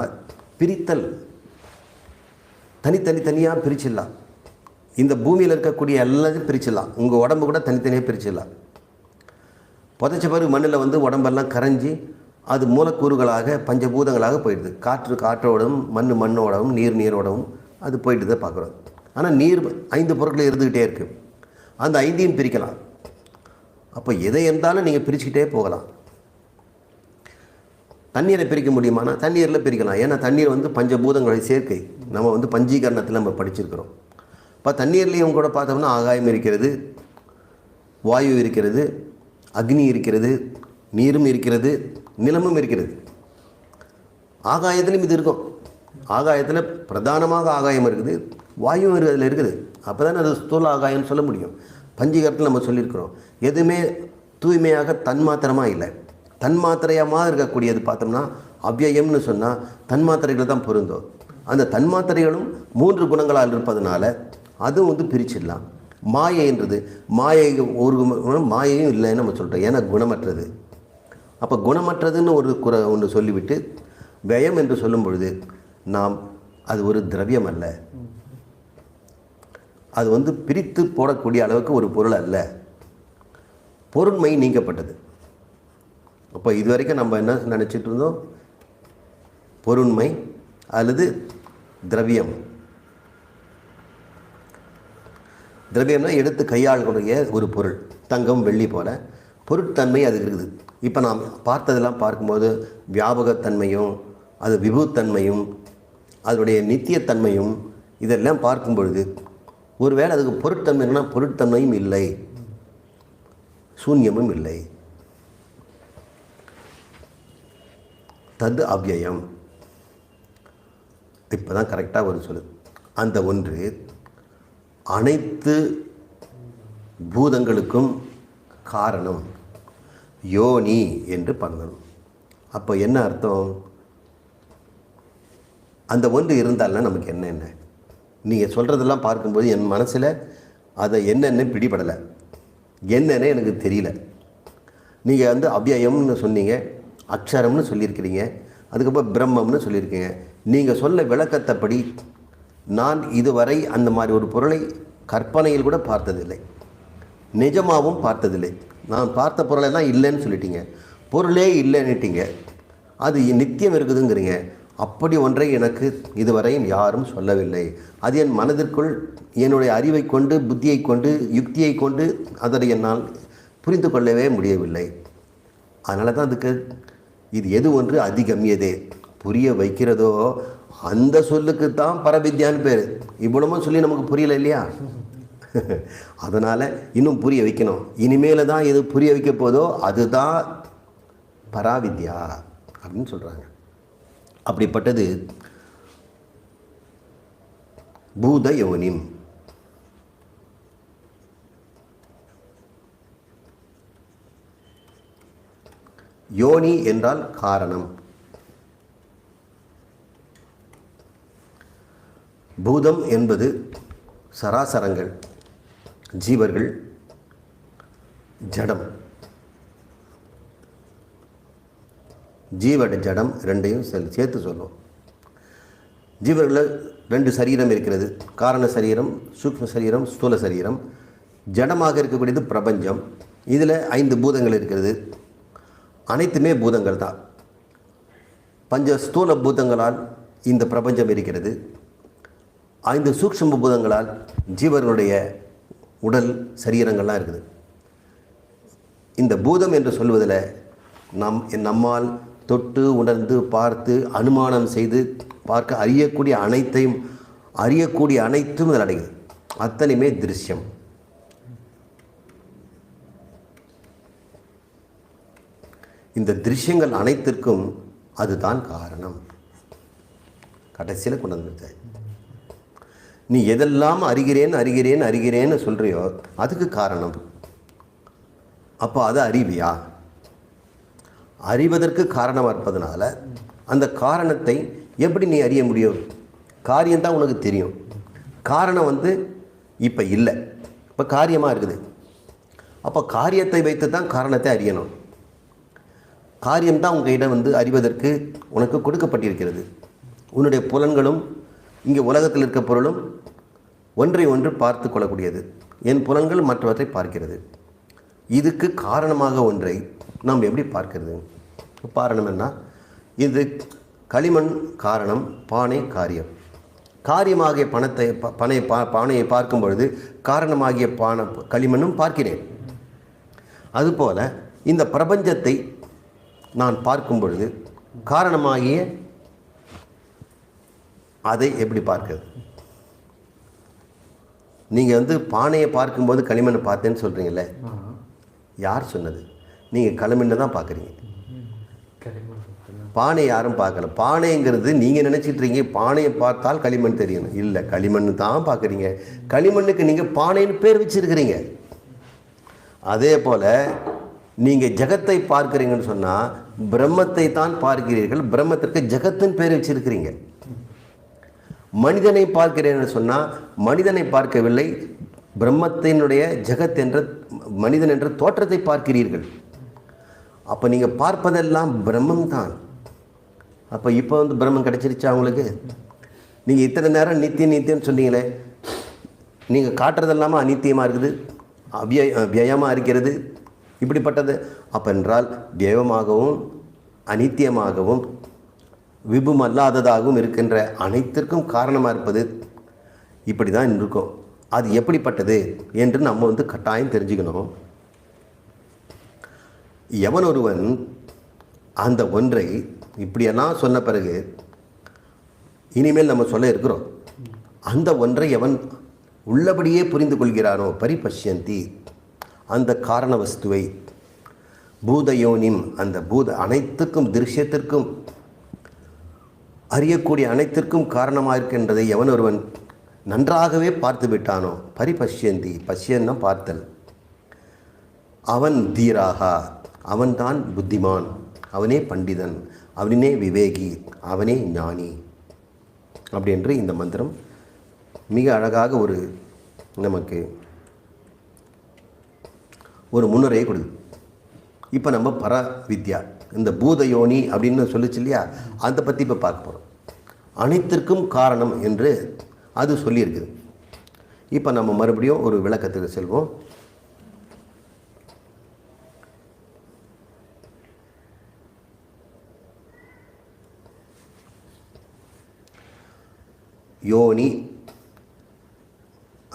பிரித்தல். தனித்தனியாக பிரிச்சிடலாம். இந்த பூமியில் இருக்கக்கூடிய எல்லாத்தையும் பிரிச்சிடலாம். உங்கள் உடம்பு கூட தனித்தனியாக பிரிச்சிடலாம். புதைச்ச பிறகு மண்ணில் வந்து உடம்பெல்லாம் கரைஞ்சி அது மூலக்கூறுகளாக பஞ்சபூதங்களாக போயிடுது. காற்று காற்றோடவும், மண்ணோடவும், நீரோடவும் அது போயிட்டு பார்க்குறோம். ஆனால் நீர் 5 பொருட்கள் இருந்துக்கிட்டே இருக்குது. அந்த 5ஐயும் பிரிக்கலாம். அப்போ எதை இருந்தாலும் நீங்கள் பிரிச்சுக்கிட்டே போகலாம். தண்ணீரை பிரிக்க முடியுமானா தண்ணீரில் பிரிக்கலாம். ஏன்னா தண்ணீர் வந்து பஞ்சபூதங்களுடைய சேர்க்கை. நம்ம வந்து பஞ்சீகரணத்தில் நம்ம படிச்சிருக்கிறோம். இப்போ தண்ணீர்லேயும் கூட பார்த்தோம்னா ஆகாயம் இருக்கிறது, வாயு இருக்கிறது, அக்னி இருக்கிறது, நீரும் இருக்கிறது, நிலமும் இருக்கிறது. ஆகாயத்திலும் இது இருக்கும். ஆகாயத்தில் பிரதானமாக ஆகாயம் இருக்குது, வாயுவும் அதில் இருக்குது. அப்போ தானே அது ஸ்தூல ஆகாயம்னு சொல்ல முடியும். பஞ்சீகரத்தில் நம்ம சொல்லியிருக்கிறோம், எதுவுமே தூய்மையாக தன்மாத்திரமாக இல்லை. தன்மாத்திரையமாக இருக்கக்கூடியது பார்த்தோம்னா அவ்யயம்னு சொன்னால் தன்மாத்திரைகள் தான் பொருந்தும். அந்த தன்மாத்திரைகளும் 3 குணங்களால் இருப்பதனால அதுவும் பிரிச்சிடலாம். மாயைன்றது மாயை ஒரு மாயையும் இல்லைன்னு நம்ம சொல்கிறோம், ஏன்னா குணமற்றது. அப்போ குணமற்றதுன்னு ஒன்று சொல்லிவிட்டு வயம் என்று சொல்லும் பொழுது நாம் அது ஒரு திரவியம் அல்ல, அது பிரித்து போடக்கூடிய அளவுக்கு ஒரு பொருள் அல்ல, பொருண்மை நீக்கப்பட்டது. அப்போ இதுவரைக்கும் நம்ம என்ன நினச்சிட்டு இருந்தோம், பொருண்மை அல்லது திரவியம். திரவியம்னா எடுத்து கையாளக்கூடிய ஒரு பொருள், தங்கம் வெள்ளி போல பொருட்தன்மை அது இருக்குது. இப்போ நாம் பார்த்ததெல்லாம் பார்க்கும்போது வியாபகத்தன்மையும் அது விபுத்தன்மையும் அதனுடைய நித்தியத்தன்மையும் இதெல்லாம் பார்க்கும் பொழுது ஒருவேளை அதுக்கு பொருட்தன்மைன்னா பொருட்தன்மையும் இல்லை, சூன்யமும் இல்லை. தது அவ்யயம். இப்போ தான் கரெக்டாக ஒரு சொல்லு. அந்த ஒன்று அனைத்து பூதங்களுக்கும் காரணம், யோனி என்று பண்ணணும். அப்போ என்ன அர்த்தம்? அந்த ஒன்று இருந்தால்னா நமக்கு என்ன நீங்கள் சொல்கிறதெல்லாம் பார்க்கும்போது என் மனசில் அதை என்னென்ன பிடிபடலை, என்னென்ன எனக்கு தெரியல. நீங்கள் அவ்யயம்னு சொன்னீங்க, அக்ஷரம்னு சொல்லியிருக்கிறீங்க, அதுக்கப்புறம் பிரம்மம்னு சொல்லியிருக்கீங்க. நீங்கள் சொல்ல விளக்கத்தைப்படி நான் இதுவரை அந்த மாதிரி ஒரு பொருளை கற்பனையில் கூட பார்த்ததில்லை, நிஜமாகவும் பார்த்ததில்லை. நான் பார்த்த பொருளெல்லாம் இல்லைன்னு சொல்லிட்டீங்க, பொருளே இல்லைன்னுட்டீங்க, அது நித்தியம் இருக்குதுங்கிறீங்க. அப்படி ஒன்றை எனக்கு இதுவரையும் யாரும் சொல்லவில்லை. அது என் மனதிற்குள் என்னுடைய அறிவை கொண்டு, புத்தியை கொண்டு, யுக்தியை கொண்டு அதை என்னால் புரிந்து கொள்ளவே முடியவில்லை. அதனால தான் அதுக்கு இது எது ஒன்று அதிகமியதே புரிய வைக்கிறதோ அந்த சொல்லுக்கு தான் பரவித்யான்னு பேர். இவ்வளவும் சொல்லி நமக்கு புரியல இல்லையா? அதனால் இன்னும் புரிய வைக்கணும். இனிமேல் தான் எது புரிய வைக்க போதோ அதுதான் பராவித்யா அப்படின்னு சொல்கிறாங்க. அப்படிப்பட்டது பூத யோனிம். யோனி என்றால் காரணம். பூதம் என்பது சராசரங்கள், ஜீவர்கள், ஜடம். ஜீவட ஜடம் ரெண்டையும் சேர்த்து சொல்லும். ஜீவர்களில் 2 சரீரம் இருக்கிறது, காரண சரீரம், சூக்ஷ்ம சரீரம், ஸ்தூல சரீரம். ஜடமாக இருக்கக்கூடியது பிரபஞ்சம். இதில் 5 பூதங்கள் இருக்கிறது. அனைத்துமே பூதங்கள் தான். பஞ்ச ஸ்தூல பூதங்களால் இந்த பிரபஞ்சம் இருக்கிறது. 5 சூக்ஷ்ம பூதங்களால் ஜீவர்களுடைய உடல் சரீரங்கள்லாம் இருக்குது. இந்த பூதம் என்று சொல்வதில் நம்மால் தொட்டு உணர்ந்து பார்த்து அனுமானம் செய்து பார்க்க அறியக்கூடிய அனைத்தும் இதில் அடங்குது. அத்தனையுமே திருஷ்யம். இந்த திருஷ்யங்கள் அனைத்திற்கும் அதுதான் காரணம். கடைசியில் கொண்டு வந்துருச்சு. நீ எதெல்லாம் அறிகிறேன்னு சொல்கிறியோ அதுக்கு காரணம். அப்போ அது அறிவியா? அறிவதற்கு காரணமாக இருப்பதனால அந்த காரணத்தை எப்படி நீ அறிய முடியும்? காரியம்தான் உனக்கு தெரியும். காரணம் இப்போ இல்லை, இப்போ காரியமாக இருக்குது. அப்போ காரியத்தை வைத்து தான் காரணத்தை அறியணும். காரியம்தான் உங்ககிட்ட அறிவதற்கு உனக்கு கொடுக்கப்பட்டிருக்கிறது. உன்னுடைய புலன்களும் இங்கே உலகத்தில் இருக்க பொருளும் ஒன்றை ஒன்று பார்த்து கொள்ளக்கூடியது. என் புலன்கள் மற்றவற்றை பார்க்கிறது. இதுக்கு காரணமாக ஒன்றை நாம் எப்படி பார்க்கிறது? காரணம் என்ன? இது களிமண் காரணம், பானை காரியம். காரியமாகிய பானையை பார்க்கும் பொழுது காரணமாகிய களிமண்ணும் பார்க்கிறேன். அதுபோல் இந்த பிரபஞ்சத்தை நான் பார்க்கும் பொழுது காரணமாகிய அதை எப்படி பார்க்கிறது? நீங்கள் பானையை பார்க்கும்போது களிமண்ணை பார்த்தேன்னு சொல்கிறீங்களே, யார் சொன்னது? நீங்கள் களிமண்ணை தான் பார்க்குறீங்க. பானை யாரும் பார்க்கல. பானைங்கிறது நீங்கள் நினச்சிட்டு இருக்கீங்க பானையை பார்த்தால் களிமண் தெரியணும். இல்லை, களிமண் தான் பார்க்குறீங்க. களிமண்ணுக்கு நீங்கள் பானைன்னு பேர் வச்சுருக்கிறீங்க. அதே போல் நீங்கள் ஜகத்தை பார்க்குறீங்கன்னு சொன்னால் பிரம்மத்தை தான் பார்க்கிறீர்கள். பிரம்மத்திற்கு ஜகத்தின் பேர் வச்சிருக்கிறீங்க. மனிதனை பார்க்கிறேன்னு சொன்னால் மனிதனை பார்க்கவில்லை, பிரம்மத்தினுடைய ஜகத் என்ற மனிதன் என்ற தோற்றத்தை பார்க்கிறீர்கள். அப்போ நீங்கள் பார்ப்பதெல்லாம் பிரம்மம் தான். அப்போ இப்போ பிரம்மம் கிடச்சிருச்சா உங்களுக்கு? நீங்கள் இத்தனை நேரம் நித்தியம்னு சொன்னீங்களே, நீங்கள் காட்டுறதெல்லாமல் அநித்தியமாக இருக்குது, வியயமாக இருக்கிறது, இப்படிப்பட்டது. அப்போ என்றால் வியயமாகவும் அநித்தியமாகவும் விபும் அல்லாததாகவும் இருக்கின்ற அனைத்திற்கும் காரணமாக இருப்பது இப்படி தான் இருக்கும். அது எப்படிப்பட்டது என்று நம்ம கட்டாயம் தெரிஞ்சுக்கணும். எவன் ஒருவன் அந்த ஒன்றை இப்படியெல்லாம் சொன்ன பிறகு இனிமேல் நம்ம சொல்ல இருக்கிறோம், அந்த ஒன்றை எவன் உள்ளபடியே புரிந்து கொள்கிறானோ பரிபஷ்யந்தி, அந்த காரண வஸ்துவை பூதயோனிம், அந்த அனைத்துக்கும் திருஷ்யத்திற்கும் அறியக்கூடிய அனைத்திற்கும் காரணமாக இருக்கின்றதை எவன் ஒருவன் நன்றாகவே பார்த்து விட்டானோ பரிபஷ்யந்தி, பஷ்யன்னா பார்த்தல், அவன் தீராகா, அவன்தான் புத்திமான், அவனே பண்டிதன், அவனே விவேகி, அவனே ஞானி. அப்படி என்று இந்த மந்திரம் மிக அழகாக நமக்கு ஒரு முன்னுரையை கொடுக்குது. இப்போ நம்ம பரவித்யா, இந்த பூதயோனி அப்படின்னு சொல்லிச்சு இல்லையா, அதை பற்றி இப்போ பார்க்க போகிறோம். அனைத்திற்கும் காரணம் என்று அது சொல்லியிருக்குது. இப்போ நம்ம மறுபடியும் ஒரு விளக்கத்துக்கு செல்வோம். யோனி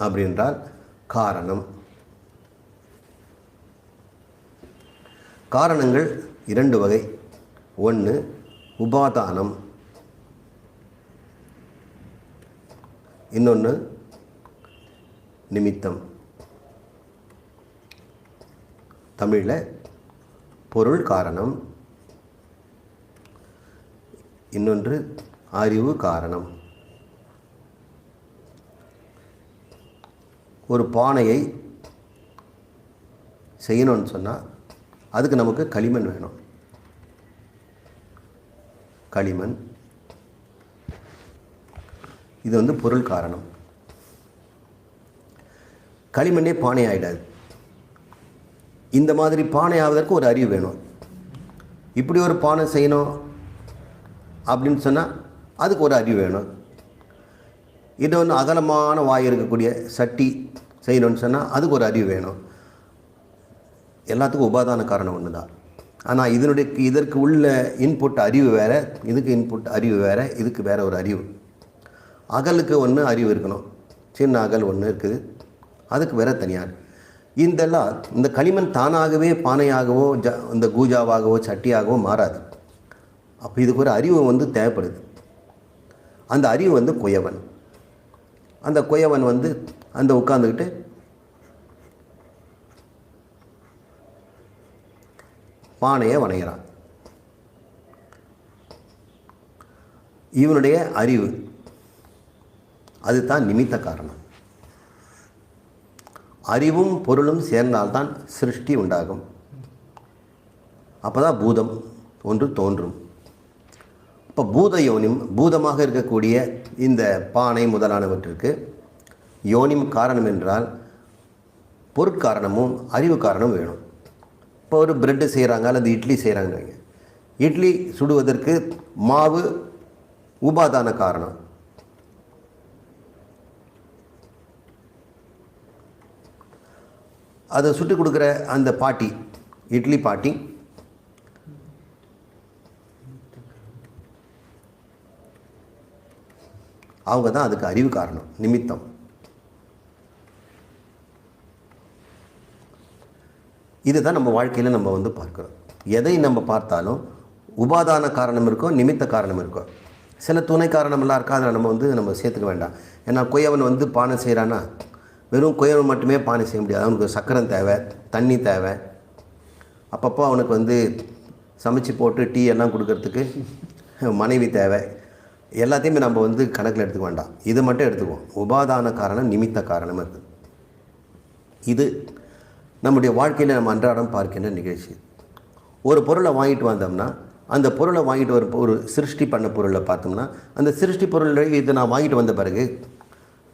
அப்படின்றால் காரணம். காரணங்கள் இரண்டு வகை. ஒன்று உபாதானம், இன்னொன்று நிமித்தம். தமிழில் பொருள் காரணம், இன்னொன்று அறிவு காரணம். ஒரு பானையை செய்யணும்னு சொன்னால் அதுக்கு நமக்கு களிமண் வேணும். களிமண் இது பொருள் காரணம். களிமண்ணே பானை ஆகிடாது. இந்த மாதிரி பானை ஆவதற்கு ஒரு அறிவு வேணும். இப்படி ஒரு பானை செய்யணும் அப்படின்னு சொன்னால் அதுக்கு ஒரு அறிவு வேணும். இது அகலமான வாய் இருக்கக்கூடிய சட்டி செய்யணும்னு சொன்னால் அதுக்கு ஒரு அறிவு வேணும். எல்லாத்துக்கும் உபாதான காரணம் ஒன்று தான். ஆனால் இதற்கு உள்ள இன்புட் அறிவு வேறு, இதுக்கு இன்புட் அறிவு வேறு, இதுக்கு வேறு ஒரு அறிவு. அகலுக்கு ஒன்று அறிவு இருக்கணும், சின்ன அகல் ஒன்று இருக்குது, அதுக்கு வேற தனியார். இந்த களிமண் தானாகவே பானையாகவோ இந்த கூஜாவாகவோ சட்டியாகவோ மாறாது. அப்போ இதுக்கு ஒரு அறிவு தேவைப்படுது. அந்த அறிவு குயவன். அந்த குயவன் அந்த உட்காந்துக்கிட்டு பானையை வணைகிறான். இவனுடைய அறிவு அதுதான் நிமித்த காரணம். அறிவும் பொருளும் சேர்ந்தால்தான் சிருஷ்டி உண்டாகும். அப்போ தான் பூதம் ஒன்று தோன்றும். இப்போ பூத யோனிம், பூதமாக இருக்கக்கூடிய இந்த பானை முதலானவற்றிற்கு யோனிம் காரணம் என்றால் பொருட்காரணமும் அறிவு காரணமும் வேணும். இப்போ ஒரு பிரெட்டு செய்கிறாங்க அல்லது இட்லி செய்கிறாங்க. இட்லி சுடுவதற்கு மாவு உபாதான காரணம். அதை சுட்டு கொடுக்குற அந்த பாட்டி, இட்லி பாட்டி, அவங்க தான் அதுக்கு அறிவு காரணம், நிமித்தம். இதுதான் நம்ம வாழ்க்கையில் நம்ம பார்க்குறோம். எதை நம்ம பார்த்தாலும் உபாதான காரணம் இருக்கும், நிமித்த காரணம் இருக்கும். சில துணை காரணமெல்லாம் இருக்கா, அதில் நம்ம சேர்த்துக்க வேண்டாம். ஏன்னா குயவன் பானை செய்கிறான்னா வெறும் குயவன் மட்டுமே பானை செய்ய முடியாது. அவனுக்கு சக்கரம் தேவை, தண்ணி தேவை, அப்பப்போ அவனுக்கு சமைச்சு போட்டு டீ எல்லாம் கொடுக்கறதுக்கு மனைவி தேவை. எல்லாத்தையுமே நம்ம வந்து கணக்கில் எடுத்துக்க வேண்டாம், இதை மட்டும் எடுத்துக்குவோம். உபாதான காரணம், நிமித்த காரணம் இருக்குது. இது நம்முடைய வாழ்க்கையில் நம்ம அன்றாடம் பார்க்கின்ற நிகழ்ச்சி. ஒரு பொருளை வாங்கிட்டு வந்தோம்னா அந்த பொருளை வாங்கிட்டு வர ஒரு சிருஷ்டி பண்ண பொருளை பார்த்தோம்னா அந்த சிருஷ்டி பொருளை இது நான் வாங்கிட்டு வந்த பிறகு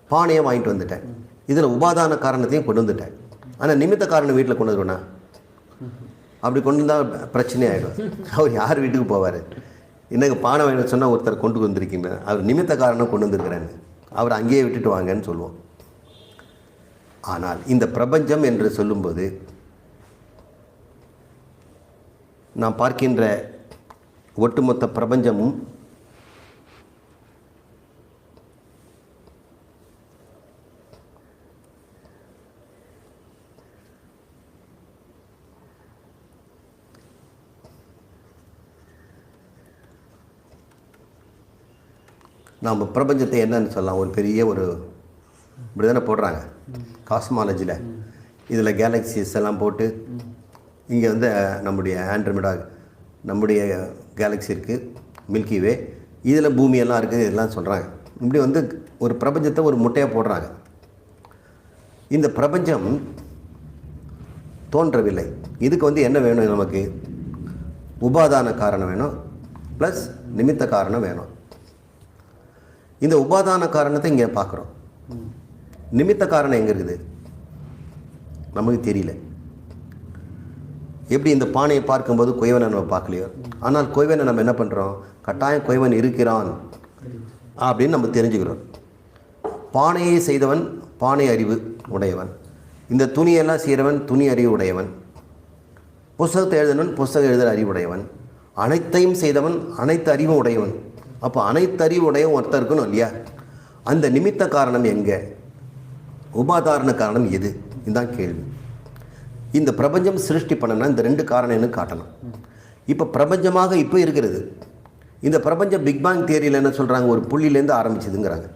பானையை வாங்கிட்டு வந்துட்டேன், இதில் உபாதான காரணத்தையும் கொண்டு வந்துட்டேன். ஆனால் நிமித்த காரணம் வீட்டில் கொண்டு வருவேண்ணா, அப்படி கொண்டு வந்தால் பிரச்சனை ஆகிடும். அவர் யார் வீட்டுக்கு போவார்? எனக்கு பானை வாங்கிட்டு சொன்னால் ஒருத்தர் கொண்டு வந்திருக்கீங்க, அவர் நிமித்த காரணம் கொண்டு வந்திருக்கிறேன்னு, அவர் அங்கேயே விட்டுட்டு வாங்கன்னு சொல்லுவோம். ஆனால் இந்த பிரபஞ்சம் என்று சொல்லும்போது நாம் பார்க்கின்ற ஒட்டுமொத்த பிரபஞ்சமும் நாம் பிரபஞ்சத்தை என்னன்னு சொல்லலாம், ஒரு பெரிய ஒரு இப்படி தானே போடுறாங்க காஸ்மாலஜியில். இதில் கேலக்சிஸ் எல்லாம் போட்டு இங்கே வந்து நம்முடைய ஆண்ட்ரோமெடா, நம்முடைய கேலக்ஸி இருக்குது, மில்கி வே, இதில் பூமியெல்லாம் இருக்குது, இதெல்லாம் சொல்கிறாங்க. இப்படி வந்து ஒரு பிரபஞ்சத்தை ஒரு முட்டையாக போடுறாங்க. இந்த பிரபஞ்சம் தோன்றவில்லை. இதுக்கு வந்து என்ன வேணும்? நமக்கு உபாதான காரணம் வேணும், ப்ளஸ் நிமித்த காரணம் வேணும். இந்த உபாதான காரணத்தை இங்கே பார்க்குறோம். நிமித்த காரணம் எங்கே இருக்குது? நமக்கு தெரியல. எப்படி இந்த பானையை பார்க்கும்போது குயவனை நம்ம பார்க்கலையோ, ஆனால் குயவனை நம்ம என்ன பண்ணுறோம்? கட்டாயம் குயவன் இருக்கிறான் அப்படின்னு நம்ம தெரிஞ்சுக்கிறோம். பானையை செய்தவன் பானை அறிவு உடையவன், இந்த துணியெல்லாம் செய்கிறவன் துணி அறிவு உடையவன், புஸ்தகத்தை எழுதினவன் புஸ்தகம் எழுதுகிற அறிவுடையவன், அனைத்தையும் செய்தவன் அனைத்து அறிவும் உடையவன். அப்போ அனைத்து அறிவு உடையவன் ஒருத்தர் இருக்கணும் இல்லையா? அந்த நிமித்த காரணம் எங்கே? உபாதாரண காரணம் எது? இதுதான் கேள்வி. இந்த பிரபஞ்சம் சிருஷ்டி பண்ணனா இந்த ரெண்டு காரணம்னு காட்டணும். இப்போ பிரபஞ்சமாக இப்போ இருக்கிறது. இந்த பிரபஞ்சம் பிக்பாங் தியரியில் என்ன சொல்கிறாங்க? ஒரு புள்ளியிலேருந்து ஆரம்பிச்சதுங்கிறாங்க.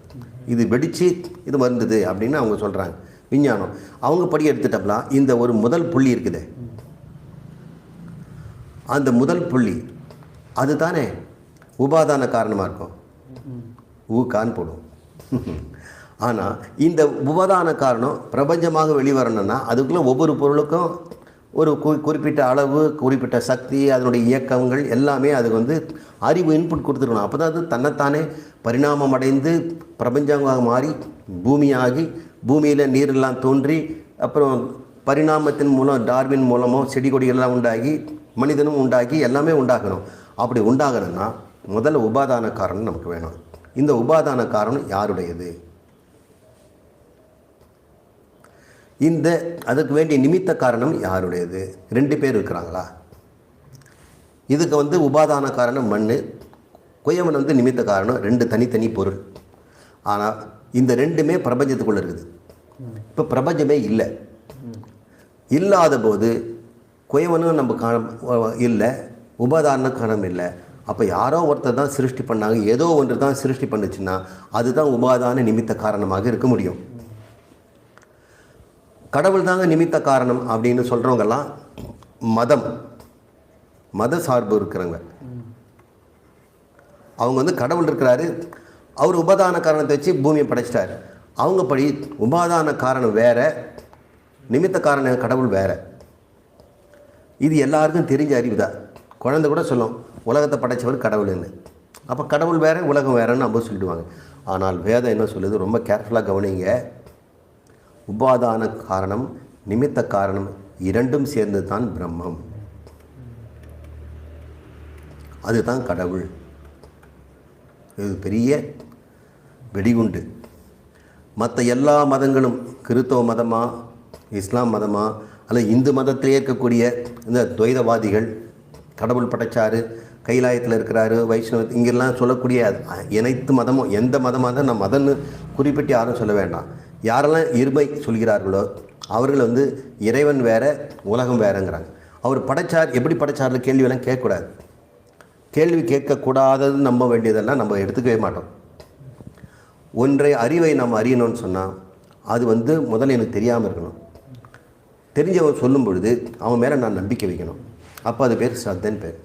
இது வெடித்து இது வந்தது அப்படின்னு அவங்க சொல்கிறாங்க. விஞ்ஞானம் அவங்க படி எடுத்துட்டப்பலா இந்த ஒரு முதல் புள்ளி இருக்குது, அந்த முதல் புள்ளி அதுதானே உபாதான காரணமாக இருக்கும். ஊக்கான்னு போடும். ஆனால் இந்த உபாதான காரணம் பிரபஞ்சமாக வெளிவரணும்னா அதுக்குள்ளே ஒவ்வொரு பொருளுக்கும் ஒரு குறிப்பிட்ட அளவு, குறிப்பிட்ட சக்தி, அதனுடைய இயக்கங்கள் எல்லாமே அதுக்கு வந்து அறிவு இன்புட் கொடுத்துருக்கணும். அப்போ தான் அது தன்னைத்தானே பரிணாமம் அடைந்து பிரபஞ்சமாக மாறி பூமியாகி, பூமியில் நீரெல்லாம் தோன்றி, அப்புறம் பரிணாமத்தின் மூலம் டார்வின் மூலமோ செடி கொடிகள்லாம் உண்டாகி மனிதனும் உண்டாகி எல்லாமே உண்டாகணும். அப்படி உண்டாகணும்னா முதல்ல உபாதான காரணம் நமக்கு வேணும். இந்த உபாதான காரணம் யாருடையது? இந்த அதுக்கு வேண்டிய நிமித்த காரணம் யாருடையது? ரெண்டு பேர் இருக்கிறாங்களா? இதுக்கு வந்து உபாதான காரணம் மண், குயவன் வந்து நிமித்த காரணம், ரெண்டு தனித்தனி பொருள். ஆனால் இந்த ரெண்டுமே பிரபஞ்சத்துக்குள்ளே இருக்குது. இப்போ பிரபஞ்சமே இல்லை. இல்லாத போது குயவனும் நம்ம இல்லை, உபாதான காரணம் இல்லை. அப்போ யாரோ ஒருத்தர் தான் சிருஷ்டி பண்ணாங்க, ஏதோ ஒன்று தான் சிருஷ்டி பண்ணுச்சுன்னா அதுதான் உபாதான நிமித்த காரணமாக இருக்க முடியும். கடவுள் தாங்க நிமித்த காரணம் அப்படின்னு சொல்கிறவங்கெல்லாம் மத சார்பு இருக்கிறவங்க. அவங்க வந்து கடவுள் இருக்கிறாரு, அவர் உபாதான காரணத்தை வச்சு பூமியை படைச்சிட்டாரு. அவங்க படி உபாதான காரணம் வேற, நிமித்த காரணம் கடவுள் வேற. இது எல்லாருக்கும் தெரிஞ்ச அறிவு தான். குழந்தை கூட சொல்லும் உலகத்தை படைச்சவர் கடவுள்னு. அப்போ கடவுள் வேற உலகம் வேறன்னு நம்ம சொல்லிடுவாங்க. ஆனால் வேதம் என்ன சொல்லுது? ரொம்ப கேர்ஃபுல்லாக கவனிங்க. உபாதான காரணம் நிமித்த காரணம் இரண்டும் சேர்ந்து தான் பிரம்மம், அதுதான் கடவுள். இது பெரிய வெடிகுண்டு. மற்ற எல்லா மதங்களும், கிறிஸ்தவ மதமா, இஸ்லாம் மதமா, அல்லது இந்து மதத்திலே இருக்கக்கூடிய இந்த துவைதவாதிகள், கடவுள் படைச்சாரு, கைலாயத்தில் இருக்கிறாரு, வைஷ்ணவ, இங்கெல்லாம் சொல்லக்கூடிய அனைத்து மதமும், எந்த மதமாக தான் நான் மதம்னு குறிப்பிட்டு யாரும் சொல்ல வேண்டாம். யாரெல்லாம் இருமை சொல்கிறார்களோ அவர்கள் வந்து இறைவன் வேற உலகம் வேறங்கிறாங்க. அவர் படைச்சார், எப்படி படைச்சார்னு கேள்வியெல்லாம் கேட்கக்கூடாது. கேள்வி கேட்கக்கூடாதது நம்ப வேண்டியதெல்லாம் நம்ம எடுத்துக்கவே மாட்டோம். ஒன்றை அறிவை நம்ம அறியணும்னு சொன்னால் அது வந்து முதல்ல எனக்கு தெரியாமல் இருக்கணும். தெரிஞ்சவன் சொல்லும் பொழுது அவன் மேலே நான் நம்பிக்கை வைக்கணும். அப்போ அது பேர் ஸ்ரத்தைன்னு பேர்.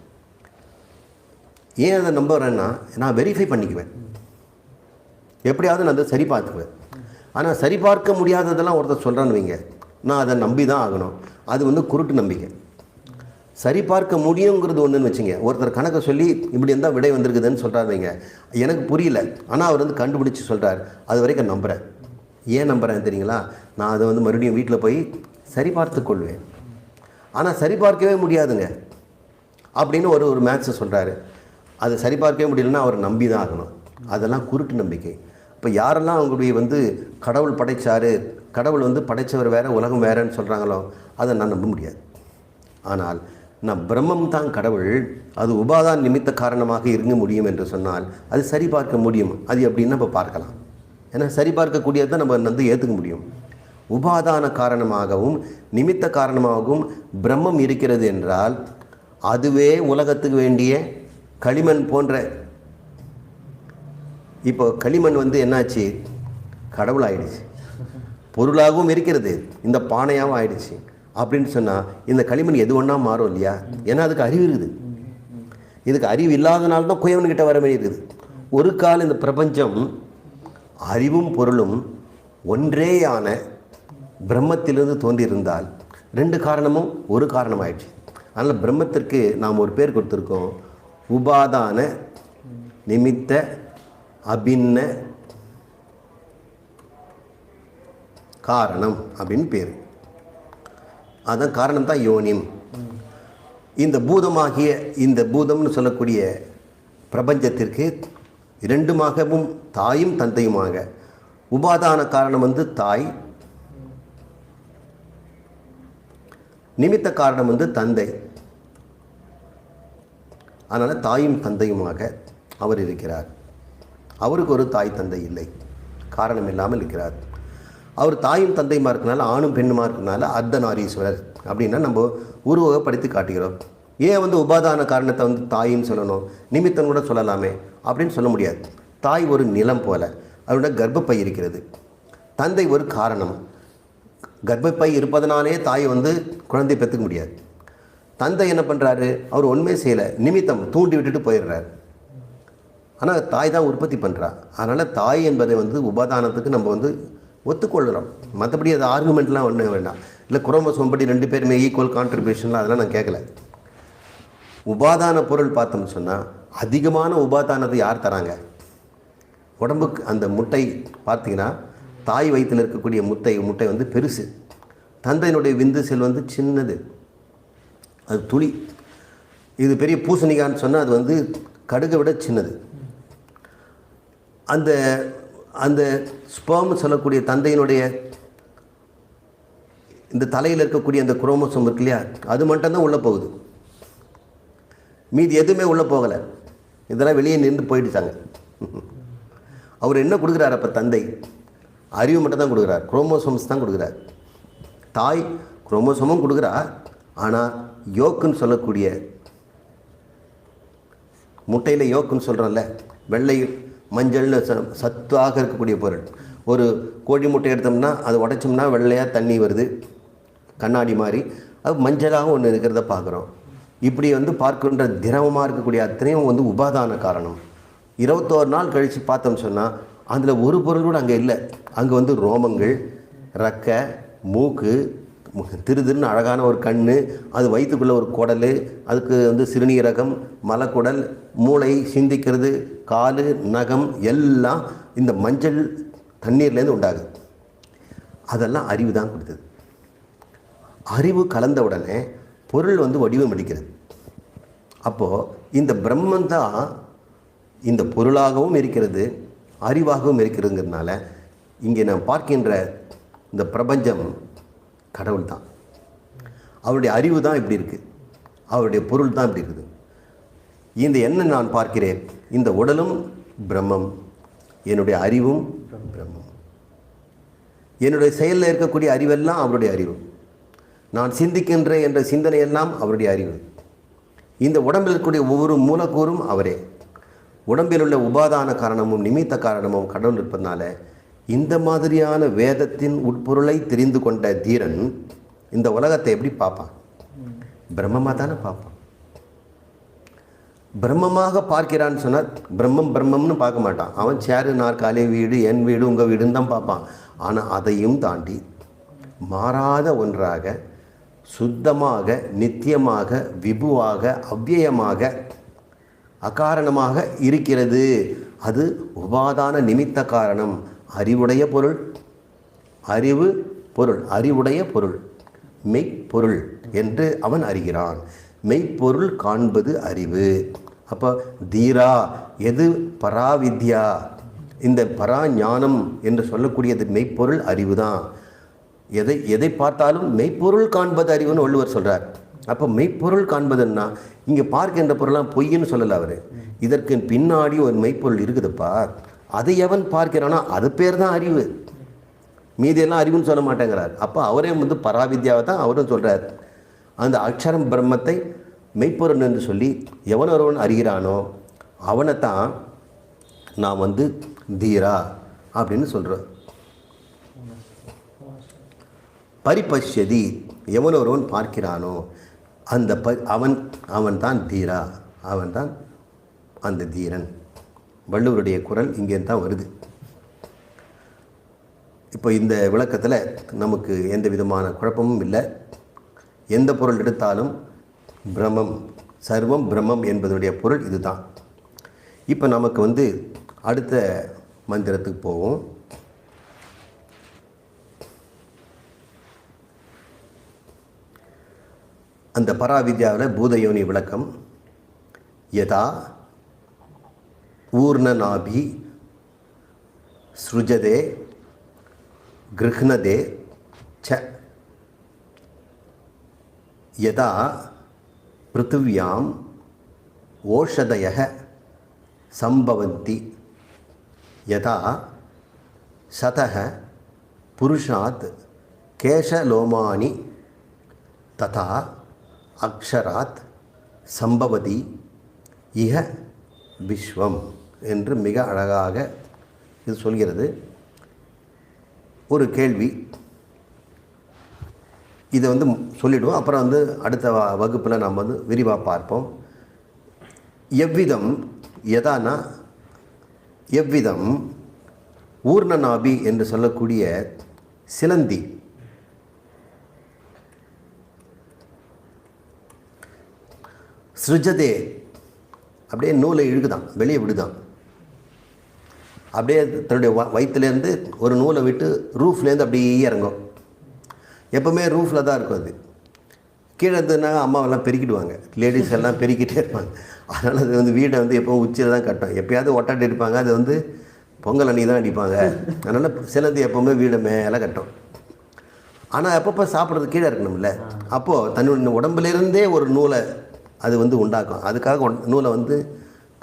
ஏன் அதை நம்புகிறேன்னா நான் வெரிஃபை பண்ணிக்குவேன், எப்படியாவது நான் அதை சரி பார்த்துக்குவேன். ஆனால் சரி பார்க்க முடியாததெல்லாம் ஒருத்தர் சொல்கிறான்னு வைங்க, நான் அதை நம்பி தான் ஆகணும். அது வந்து குருட்டு நம்பிக்கை. சரி பார்க்க முடியுங்கிறது ஒன்றுன்னு வச்சுங்க. ஒருத்தர் கணக்கை சொல்லி இப்படி இருந்தால் விடை வந்திருக்குதுன்னு சொல்கிறாரு வைங்க, எனக்கு புரியல, ஆனால் அவர் வந்து கண்டுபிடிச்சி சொல்கிறார், அது வரைக்கும் நம்புகிறேன். ஏன் நம்புகிறேன் தெரியுங்களா? நான் அதை வந்து மறுபடியும் வீட்டில் போய் சரி பார்த்து கொள்வேன். ஆனால் சரி பார்க்கவே முடியாதுங்க அப்படின்னு ஒரு மேத்ஸை சொல்கிறாரு. அதை சரி பார்க்கவே முடியலன்னா அவர் நம்பி தான் ஆகணும். அதெல்லாம் குருட்டு நம்பிக்கை. இப்போ யாரெல்லாம் அவங்களுடைய வந்து கடவுள் படைச்சார், கடவுள் வந்து படைத்தவர் வேறு உலகம் வேறுன்னு சொல்கிறாங்களோ அதை நான் நம்ப முடியாது. ஆனால் நான் பிரம்மம் தான் கடவுள், அது உபாதான நிமித்த காரணமாக இருக்க முடியும் என்று சொன்னால் அது சரி பார்க்க முடியும். அது எப்படின்னு நம்ம பார்க்கலாம். ஏன்னா சரி பார்க்கக்கூடியது தான் நம்ம வந்து ஏற்றுக்க முடியும். உபாதான காரணமாகவும் நிமித்த காரணமாகவும் பிரம்மம் இருக்கிறது என்றால் அதுவே உலகத்துக்கு வேண்டிய களிமண் போன்ற, இப்போ களிமண் வந்து என்னாச்சு, கடவுள் ஆயிடுச்சு, பொருளாகவும் இருக்கிறது, இந்த பானையாகவும் ஆயிடுச்சு. அப்படின்னு சொன்னால் இந்த களிமண் எது ஒன்றா மாறும் இல்லையா? ஏன்னா அதுக்கு அறிவு இருக்குது. இதுக்கு அறிவு இல்லாதனால தான் குயவன்கிட்ட வர வேண்டி இருக்குது. ஒரு கால் இந்த பிரபஞ்சம் அறிவும் பொருளும் ஒன்றேயான பிரம்மத்திலிருந்து தோன்றியிருந்தால் ரெண்டு காரணமும் ஒரு காரணம் ஆயிடுச்சு. அதனால் பிரம்மத்திற்கு நாம் ஒரு பேர் கொடுத்துருக்கோம், உபாதான நிமித்த அபின்ன காரணம் அப்படின்னு பேர். அதான் காரணம் தான் யோனிம். இந்த பூதமாகிய இந்த பூதம்னு சொல்லக்கூடிய பிரபஞ்சத்திற்கு இரண்டுமாகவும் தாயும் தந்தையுமாக, உபாதான காரணம் வந்து தாய், நிமித்த காரணம் வந்து தந்தை. அதனால் தாயும் தந்தையுமாக அவர் இருக்கிறார். அவருக்கு ஒரு தாய் தந்தை இல்லை, காரணம் இல்லாமல் இருக்கிறார். அவர் தாயும் தந்தையுமா இருக்கனால, ஆணும் பெண்ணுமா இருக்கனால அர்த்தநாரீஸ்வரர் அப்படின்னா நம்ம உருவகப்படுத்தி காட்டுகிறோம். ஏன் வந்து உபாதான காரணத்தை வந்து தாயின்னு சொல்லணும், நிமித்தம் கூட சொல்லலாமே அப்படின்னு சொல்ல முடியாது. தாய் ஒரு நிலம் போல, அவரோட கர்ப்பப்பை இருக்கிறது. தந்தை ஒரு காரணம், கர்ப்பப்பை இருப்பதனாலே தாய் வந்து குழந்தை பெற்றுக்க முடியாது. தந்தை என்ன பண்ணுறாரு, அவர் ஒன்றுமே செய்யலை, நிமித்தம் தூண்டி விட்டுட்டு போயிடுறார். ஆனால் தாய் தான் உற்பத்தி பண்ணுறா. அதனால் தாய் என்பதை வந்து உபாதானத்துக்கு நம்ம வந்து ஒத்துக்கொள்கிறோம். மற்றபடி அது ஆர்குமெண்ட்லாம் ஒன்றும் வேண்டாம். இல்லை குரோமோசோம் படி ரெண்டு பேருமே ஈக்குவல் கான்ட்ரிபியூஷன்லாம் அதெல்லாம் நான் கேட்கல. உபாதான பொருள் பார்த்தோம்னு சொன்னால் அதிகமான உபாதானத்தை யார் தராங்க? உடம்புக்கு அந்த முட்டை பார்த்தீங்கன்னா தாய் வயிற்றில் இருக்கக்கூடிய முட்டை வந்து பெருசு, தந்தையினுடைய விந்து செல் வந்து சின்னது, அது துளி. இது பெரிய பூசணிக்கான்னு சொன்னால் அது வந்து கடுகை விட சின்னது. அந்த அந்த ஸ்பெர்ம் சொல்லக்கூடிய தந்தையினுடைய இந்த தலையில் இருக்கக்கூடிய அந்த குரோமோசோம் இருக்கு இல்லையா, அது மட்டும்தான் உள்ளே போகுது, மீதி எதுவுமே உள்ளே போகலை. இதெல்லாம் வெளியே நின்று போயிடுச்சாங்க. அவர் என்ன கொடுக்குறார் அப்போ? தந்தை அறிவு மட்டும் தான் கொடுக்குறார், குரோமோசோம்ஸ் தான் கொடுக்குறார். தாய் குரோமோசோமும் கொடுக்குறார், ஆனால் யோக்குன்னு சொல்லக்கூடிய முட்டையில் யோக்குன்னு சொல்கிறோம்ல, வெள்ளை மஞ்சள்னு சத்தாக இருக்கக்கூடிய பொருள். ஒரு கோழி முட்டை எடுத்தோம்னா அது உடைச்சோம்னா வெள்ளையாக தண்ணி வருது, கண்ணாடி மாதிரி, அது மஞ்சளாக ஒன்று இருக்கிறத பார்க்குறோம். இப்படி வந்து பார்க்கின்ற திரவமாக இருக்கக்கூடிய அத்தனையும் வந்து உபாதான காரணம். 21 நாள் கழித்து பார்த்தோம்னு சொன்னால் அதில் ஒரு பொருள் கூட அங்கே இல்லை. அங்கே வந்து ரோமங்கள், ரெக்கை, மூக்கு, திருன்னு அழகான ஒரு கண், அது வயிற்றுக்குள்ளே ஒரு குடல், அதுக்கு வந்து சிறுநீரகம், மலக்குடல், மூளை, சிந்திக்கிறது, கால், நகம் எல்லாம் இந்த மஞ்சள் தண்ணீர்லேருந்து உண்டாகுது. அதெல்லாம் அறிவு தான் கொடுத்தது. அறிவு கலந்த உடனே பொருள் வந்து வடிவம் அளிக்கிறது. அப்போது இந்த பிரம்மன் தான் இந்த பொருளாகவும் இருக்கிறது, அறிவாகவும் இருக்கிறதுங்கிறதுனால இங்கே நான் பார்க்கின்ற இந்த பிரபஞ்சம் கடவுள் தான். அவருடைய அறிவு தான் இப்படி இருக்குது, அவருடைய பொருள் தான் இப்படி இருக்குது. இந்த என்ன நான் பார்க்கிறேன், இந்த உடலும் பிரம்மம், என்னுடைய அறிவும் பிரம்மம், என்னுடைய செயலில் இருக்கக்கூடிய அறிவெல்லாம் அவருடைய அறிவு, நான் சிந்திக்கின்ற என்ற சிந்தனையெல்லாம் அவருடைய அறிவு. இந்த உடம்பில் இருக்கக்கூடிய ஒவ்வொரு மூலக்கூறும் அவரே. உடம்பில் உள்ள உபாதான காரணமும் நிமித்த காரணமும் கடவுள் இருப்பதனால இந்த மாதிரியான வேதத்தின் உட்பொருளை தெரிந்து கொண்ட தீரன் இந்த உலகத்தை எப்படி பார்ப்பான்? பிரம்மமாக தானே பார்ப்பான். பிரம்மமாக பார்க்கிறான்னு சொன்னால் பிரம்மம்னு பார்க்க மாட்டான். அவன் சேரு நாற்காலி வீடு என் வீடு உங்கள் வீடுன்னு தான் பார்ப்பான். ஆனால் அதையும் தாண்டி மாறாத ஒன்றாக சுத்தமாக நித்தியமாக விபுவாக அவ்வியமாக அகாரணமாக இருக்கிறது. அது உபாதான நிமித்த காரணம். அறிவுடைய பொருள் அறிவுடைய பொருள் மெய்ப்பொருள் என்று அவன் அறிகிறான். மெய்ப்பொருள் காண்பது அறிவு. அப்போ தீரா எது பராவித்யா, இந்த பரா ஞானம் என்று சொல்லக்கூடியது மெய்ப்பொருள் அறிவு தான். எதை பார்த்தாலும் மெய்ப்பொருள் காண்பது அறிவுன்னு வள்ளுவர் சொல்கிறார். அப்போ மெய்ப்பொருள் காண்பதுன்னா இங்கே பார்க்கின்ற பொருளாம் பொய்ன்னு சொல்லலை அவர். இதற்கு பின்னாடி ஒரு மெய்ப்பொருள் இருக்குதுப்பா, அதை எவன் பார்க்கிறானோ அது பேர் தான் அறிவு. மீதியெல்லாம் அறிவுன்னு சொல்ல மாட்டேங்கிறார். அப்போ அவரே பராவித்யாவை தான் அவரும் சொல்கிறார். அந்த அக்ஷரம் பிரம்மத்தை மெய்ப்பொருள் என்று சொல்லி எவன் ஒருவன் அறிகிறானோ அவனைத்தான் நான் தீரா அப்படின்னு சொல்கிறோம். பரிபஷ்யதி எவன் ஒருவன் பார்க்கிறானோ அந்த அவன் தான் தீரா, அவன் தான் அந்த தீரன். வள்ளுவருடைய குரல் இங்கே தான் வருது. இப்போ இந்த விளக்கத்தில் நமக்கு எந்த விதமான குழப்பமும் இல்லை. எந்த பொருள் எடுத்தாலும் பிரம்மம், சர்வம் பிரம்மம் என்பதனுடைய பொருள் இதுதான். இப்போ நமக்கு அடுத்த மந்திரத்துக்கு போவோம். அந்த பராவித்யாவில் பூதயோனி விளக்கம். யதா ஊர்ணநாபி ஸ்ருஜதே கிருஹ்ணதே ச யதா பிருத்திவ்யாம் ஓஷதயः சம்பவந்தி யதா சதः புருஷாத் கேஷலோமானி ததா அக்ஷராத் சம்பவதி இஹ விஸ்வம் என்று மிக அழகாக இது சொல்கிறது. ஒரு கேள்வி, இதை சொல்லிவிடுவோம். அப்புறம் அடுத்த வகுப்பில் நாம் விரிவாக பார்ப்போம். எவ்விதம் எதானா எவ்விதம் ஊர்ணநாபி என்று சொல்லக்கூடிய சிலந்தி ஸ்ருஜதே அப்படியே நூலை இழுக்குதான், வெளியே விடுதான். அப்படியே தன்னுடைய வயிற்றுலேருந்து ஒரு நூலை விட்டு ரூஃப்லேருந்து அப்படியே இறங்கும். எப்போவுமே ரூஃபில் தான் இருக்கும். அது கீழே இருந்ததுன்னா அம்மாவெல்லாம் பெருக்கிடுவாங்க, லேடிஸ் எல்லாம் பெருக்கிட்டே இருப்பாங்க. அதனால் அது வீடை எப்போவும் உச்சியில் தான் கட்டும். எப்போயாவது ஒட்டாட்டி இருப்பாங்க, அது பொங்கல் அன்றைக்கி தான் அடிப்பாங்க. அதனால் சிலந்தி எப்போவுமே வீடை மேலே கட்டும். ஆனால் அப்பப்போ சாப்பிட்றது கீழே இருக்கணும்ல. அப்போது தன்னுடைய உடம்புலேருந்தே ஒரு நூலை அது உண்டாக்கும். அதுக்காக நூலை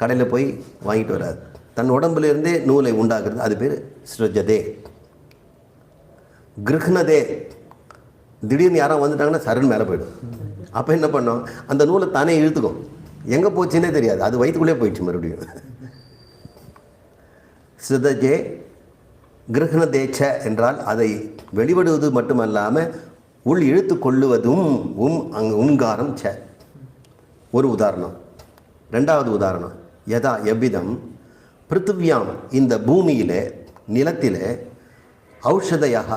கடையில் போய் வாங்கிட்டு வராது. தன் உடம்புலேருந்தே நூலை உண்டாக்குறது, அது பேர் ஸ்ருஜதே. கிருஹ்ணதே, திடீர்னு யாரும் வந்துட்டாங்கன்னா சரண் மேலே போய்டும். அப்போ என்ன பண்ணோம், அந்த நூலை தானே இழுத்துக்கும். எங்கே போச்சுன்னே தெரியாது, அது வயிற்றுக்குள்ளே போயிடுச்சு மறுபடியும். ஸ்ருதஜே கிருஹ்ணதேச்ச என்றால் அதை வெளிவிடுவது மட்டுமல்லாமல் உள் இழுத்து கொள்ளுவதும் அங்கே உங்காரம் ச. ஒரு உதாரணம். ரெண்டாவது உதாரணம், யதா எவ்விதம் பிருத்திவ்யாம் இந்த பூமியில் நிலத்தில் ஔஷதையாக,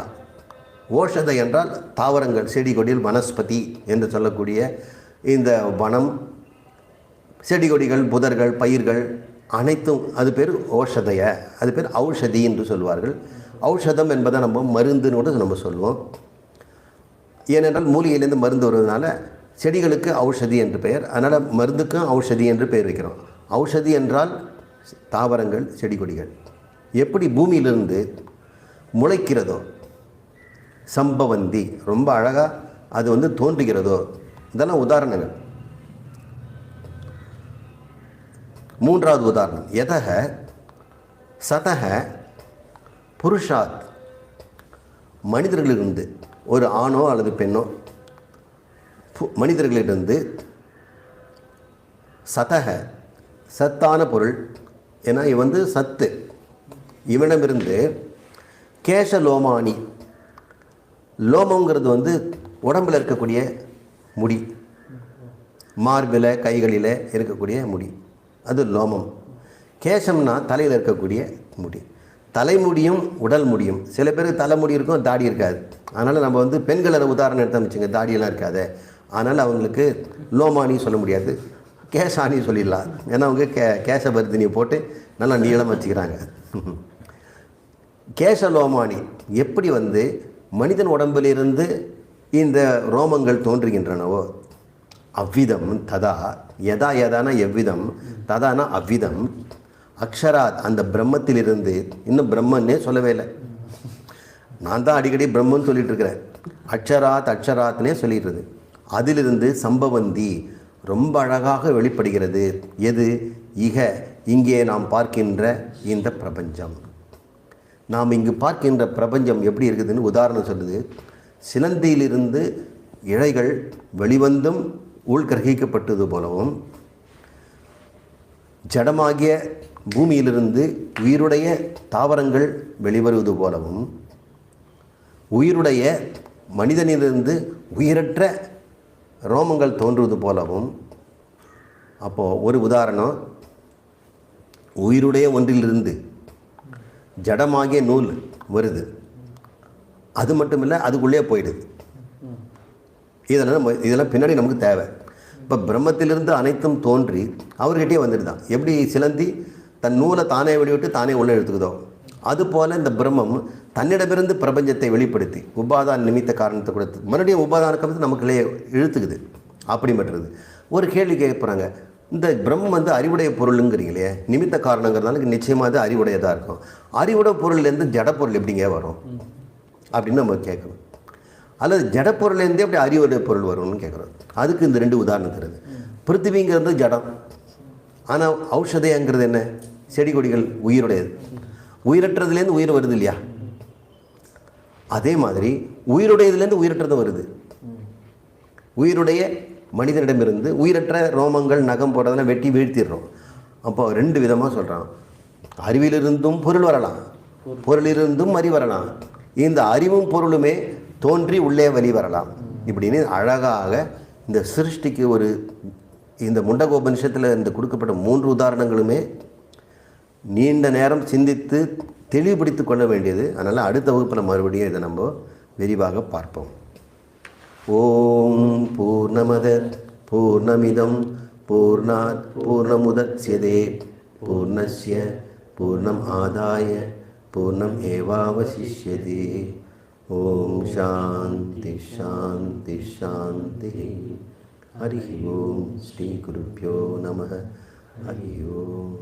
ஓஷதை என்றால் தாவரங்கள் செடி கொடிகள், வனஸ்பதி என்று சொல்லக்கூடிய இந்த வனம், செடி கொடிகள், புதர்கள், பயிர்கள் அனைத்தும் அது பேர் ஓஷதைய, அது பேர் ஔஷதி என்று சொல்வார்கள். ஔஷதம் என்பதை நம்ம மருந்துன்னு கூட நம்ம சொல்லுவோம். ஏனென்றால் மூலிகையிலேருந்து மருந்து வருவதனால செடிகளுக்கு ஔஷதி என்று பெயர். அதனால் மருந்துக்கும் ஔஷதி என்று பெயர் வைக்கிறோம். ஔஷதி என்றால் தாவரங்கள், செடி கொடிகள் எப்படி பூமியிலிருந்து முளைக்கிறதோ, சம்பவந்தி ரொம்ப அழகாக அது தோன்றுகிறதோ, இதெல்லாம் உதாரணங்கள். மூன்றாவது உதாரணம், யதக சதக புருஷாத் மனிதர்களிலிருந்து, ஒரு ஆணோ அல்லது பெண்ணோ மனிதர்களிலிருந்து, சதக சத்தான பொருள், ஏன்னா இவன் சத்து, இவனிடமிருந்து கேஷலோமானி, லோமங்கிறது உடம்பில் இருக்கக்கூடிய முடி, மார்பில் கைகளில் இருக்கக்கூடிய முடி, அது லோமம். கேசம்னா தலையில் இருக்கக்கூடிய முடி. தலைமுடியும் உடல் முடியும். சில பேருக்கு தலைமுடி இருக்கும், தாடி இருக்காது. அதனால் நம்ம வந்து பெண்களை உதாரணம் எடுத்து வச்சுங்க, தாடியெல்லாம் இருக்காது. அதனால் அவங்களுக்கு லோமானி சொல்ல முடியாது, கேசானி சொல்லிடலாம். ஏன்னா அவங்க கேசவர்தினியை போட்டு நல்லா நீளம் வச்சுக்கிறாங்க. கேசலோமானி எப்படி வந்து மனிதன் உடம்பிலிருந்து இந்த ரோமங்கள் தோன்றுகின்றனவோ அவ்விதம் ததா யதா யதானா எவ்விதம் ததானா அவ்விதம் அக்ஷராத் அந்த பிரம்மத்திலிருந்து, இன்னும் பிரம்மன்னே சொல்லவே இல்லை, நான் தான் அடிக்கடி பிரம்மன்னு சொல்லிட்டு இருக்கிறேன், அக்ஷராத் அக்ஷராத்னே சொல்லிடுறது. அதிலிருந்து சம்பவந்தி ரொம்ப அழகாக வெளிப்படுகிறது. எது? இக இங்கே நாம் பார்க்கின்ற இந்த பிரபஞ்சம். நாம் இங்கு பார்க்கின்ற பிரபஞ்சம் எப்படி இருக்குதுன்னு உதாரணம் சொல்லுது. சிலந்தியிலிருந்து இழைகள் வெளிவந்தும் உள்கிரகிக்கப்பட்டது போலவும், ஜடமாகிய பூமியிலிருந்து உயிருடைய தாவரங்கள் வெளிவருவது போலவும், உயிருடைய மனிதனிலிருந்து உயிரற்ற ரோமங்கள் தோன்றுவது போலவும். அப்போது ஒரு உதாரணம், உயிருடைய ஒன்றிலிருந்து ஜடமாகிய நூல் வருது, அது மட்டும் இல்லை அதுக்குள்ளே போயிடுது. இதெல்லாம் பின்னாடி நமக்கு தேவை. இப்போ பிரம்மத்திலிருந்து அனைத்தும் தோன்றி அவர்கிட்டே வந்துடுதான். எப்படி சிலந்தி தன் நூலை தானே வெளிவிட்டு தானே உள்ளே எடுத்துக்குதோ, அதுபோல் இந்த பிரம்மம் தன்னிடமிருந்து பிரபஞ்சத்தை வெளிப்படுத்தி உபாதான நிமித்த காரணத்தை கொடுத்து மறுபடியும் உபாதான காரணத்தை நமக்குள்ளே இழுத்துக்குது. அப்படிப்பட்டது. ஒரு கேள்வி கேட்குறாங்க, இந்த பிரம்மம் வந்து அறிவுடைய பொருளுங்கிறீங்களே, நிமித்த காரணங்கிறதுனால நிச்சயமாக அது அறிவுடையதாக இருக்கும். அறிவுடைய பொருள்லேருந்து ஜடப்பொருள் எப்படிங்க வரும் அப்படின்னு நம்ம கேட்கணும். அல்லது ஜடப்பொருள்லேருந்தே எப்படி அறிவுடைய பொருள் வரும்னு கேட்குறோம். அதுக்கு இந்த ரெண்டு உதாரணம் தருது. பிருத்திவிங்கிறது ஜடம், ஆனால் ஔஷதைங்கிறது என்ன? செடி கொடிகள் உயிருடையது. உயிரற்றதுலேருந்து உயிர் வருது இல்லையா? அதே மாதிரி உயிருடையதுலேருந்து உயிரற்றது வருது. உயிருடைய மனிதனிடமிருந்து உயிரற்ற ரோமங்கள் நகம் போடுறதெல்லாம் வெட்டி வீழ்த்திடுறோம். அப்போ ரெண்டு விதமாக சொல்கிறான். அறிவிலிருந்தும் பொருள் வரலாம், பொருளிலிருந்தும் அறிவு வரலாம். இந்த அறிவும் பொருளுமே தோன்றி உள்ளே வெளி வரலாம். இப்படின்னு அழகாக இந்த சிருஷ்டிக்கு ஒரு இந்த முண்டகோபனிஷத்தில் இந்த கொடுக்கப்பட்ட 3 உதாரணங்களுமே நீண்ட நேரம் சிந்தித்து தெளிவுபடுத்தி கொள்ள வேண்டியது. அதனால் அடுத்த வகுப்பில் மறுபடியும் இதை நம்ம விரிவாக பார்ப்போம். ஓம் பூர்ணமத பூர்ணமிதம் பூர்ணாத் பூர்ணமுதச்யதே பூர்ணஸ்ய பூர்ணம் ஆதாய பூர்ணம் ஏவாவசிஷ்யதே. ஓம் சாந்தி சாந்தி சாந்தி. ஹரி ஓம். ஸ்ரீ குருப்யோ நமः. ஹரி ஓம்.